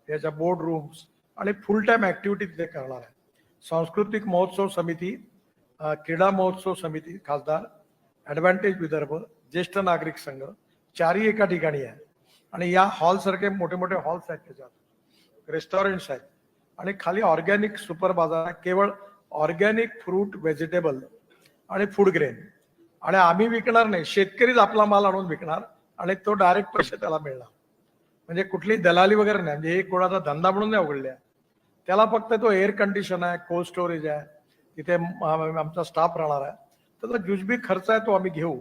त्याच्या बोर्ड रूम्स आणि फुल टाईम ॲक्टिव्हिटी तिथे करणार आहे. सांस्कृतिक महोत्सव समिती, क्रीडा महोत्सव समिती, खासदार, ॲडव्हान्टेज विदर्भ, ज्येष्ठ नागरिक संघ, 4ही एका ठिकाणी आहे. आणि या हॉलसारखे मोठे मोठे हॉल्स आहेत, त्याच्यात रेस्टॉरंट्स आहेत आणि खाली ऑर्गॅनिक सुपर बाजार आहे, केवळ ऑर्गॅनिक फ्रूट, व्हेजिटेबल आणि फूड ग्रेन. आणि आम्ही विकणार नाही, शेतकरीच आपला माल आणून विकणार आणि तो डायरेक्ट पैसे त्याला मिळणार. म्हणजे कुठली दलाली वगैरे नाही, म्हणजे हे कोणाचा धंदा म्हणून नाही उघडले आहे. त्याला फक्त तो एअर कंडिशन आहे, कोल्ड स्टोरेज आहे, तिथे आमचा स्टाफ राहणार आहे, त्याचा जुजबी खर्च आहे तो आम्ही घेऊ.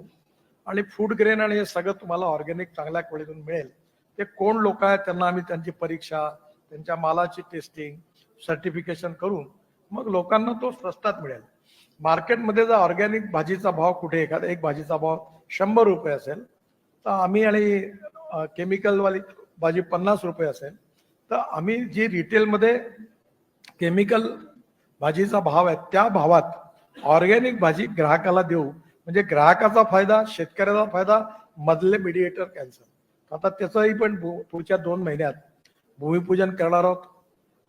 आणि फूड ग्रेन आणि हे सगळं तुम्हाला ऑर्गॅनिक चांगल्या क्वालिटीतून मिळेल. ते कोण लोक आहेत त्यांना आम्ही त्यांची परीक्षा, त्यांच्या मालाची टेस्टिंग, सर्टिफिकेशन करून मग लोकांना तो स्वस्तात मिळेल. मार्केटमध्ये जर ऑर्गॅनिक भाजीचा भाव कुठे एखादा एक भाजीचा भाव 100 रुपये असेल तर आम्ही, आणि केमिकलवाली भाजी 50 रुपये असेल तर आम्ही जी रिटेलमध्ये केमिकल भाजीचा भाव आहे त्या भावात ऑर्गॅनिक भाजी ग्राहकाला देऊ. म्हणजे ग्राहकाचा फायदा, शेतकऱ्याचा फायदा, मधले मीडिएटर कॅन्सल. आता त्याचंही पण पुढच्या 2 महिन्यात भूमिपूजन करणार आहोत.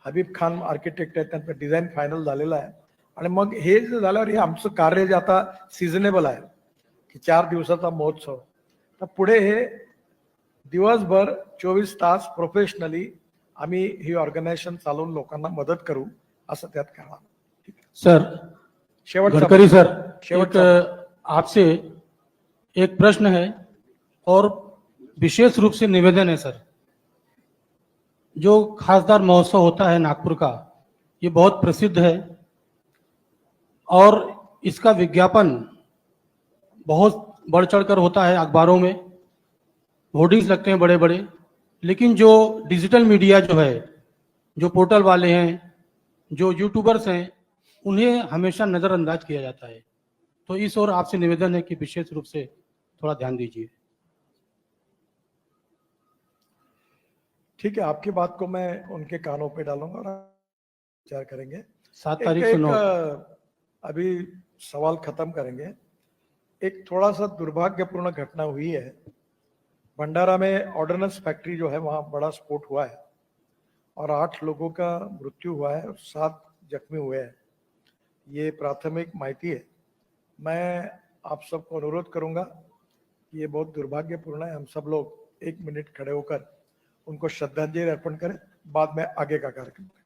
हबीब खान आर्किटेक्ट आहेत, त्यांचं डिझाईन फायनल झालेलं आहे. आणि मग हे जे झाल्यावर हे आमचं कार्य जे आता सिझनेबल आहे की 4 दिवसाचा महोत्सव, तर पुढे हे दिवसभर 24 तास प्रोफेशनली आम्ही ही ऑर्गनायझेशन चालवून लोकांना मदत करू, असं त्यात करणार. सर, शेवटचा गडकरी सर, शेवटचा एक आपसे एक प्रश्न है और विशेष रूप से निवेदन है सर. जो खासदार महोत्सव होता है नागपुर का, ये बहुत प्रसिद्ध है और इसका विज्ञापन बहुत बढ़ चढ़कर होता है, अखबारों में होर्डिंग्स लगते हैं बड़े बड़े, लेकिन जो डिजिटल मीडिया जो है जो पोर्टल वाले हैं, जो यूट्यूबर्स हैं, उन्हें हमेशा नज़रअंदाज किया जाता है। तो इस ओर आपसे निवेदन है कि विशेष रूप से थोड़ा ध्यान दीजिए। ठीक है, आपकी बात को मैं उनके कानों पे डालूंगा और विचार करेंगे। 7 एक, तारीख से एक 9 अभी सवाल खत्म करेंगे। एक थोड़ा सा दुर्भाग्यपूर्ण घटना हुई है। भंडारा में ऑर्डिनेंस फैक्ट्री जो है वहाँ बड़ा स्फोट हुआ है और 8 लोगों का मृत्यु हुआ है और 7 जख्मी हुए हैं। ये प्राथमिक माहिती है। मैं आप सबको अनुरोध करूंगा कि ये बहुत दुर्भाग्यपूर्ण है। हम सब लोग 1 मिनट खड़े होकर उनको श्रद्धांजलि अर्पण करें, बाद में आगे का कार्यक्रम करें।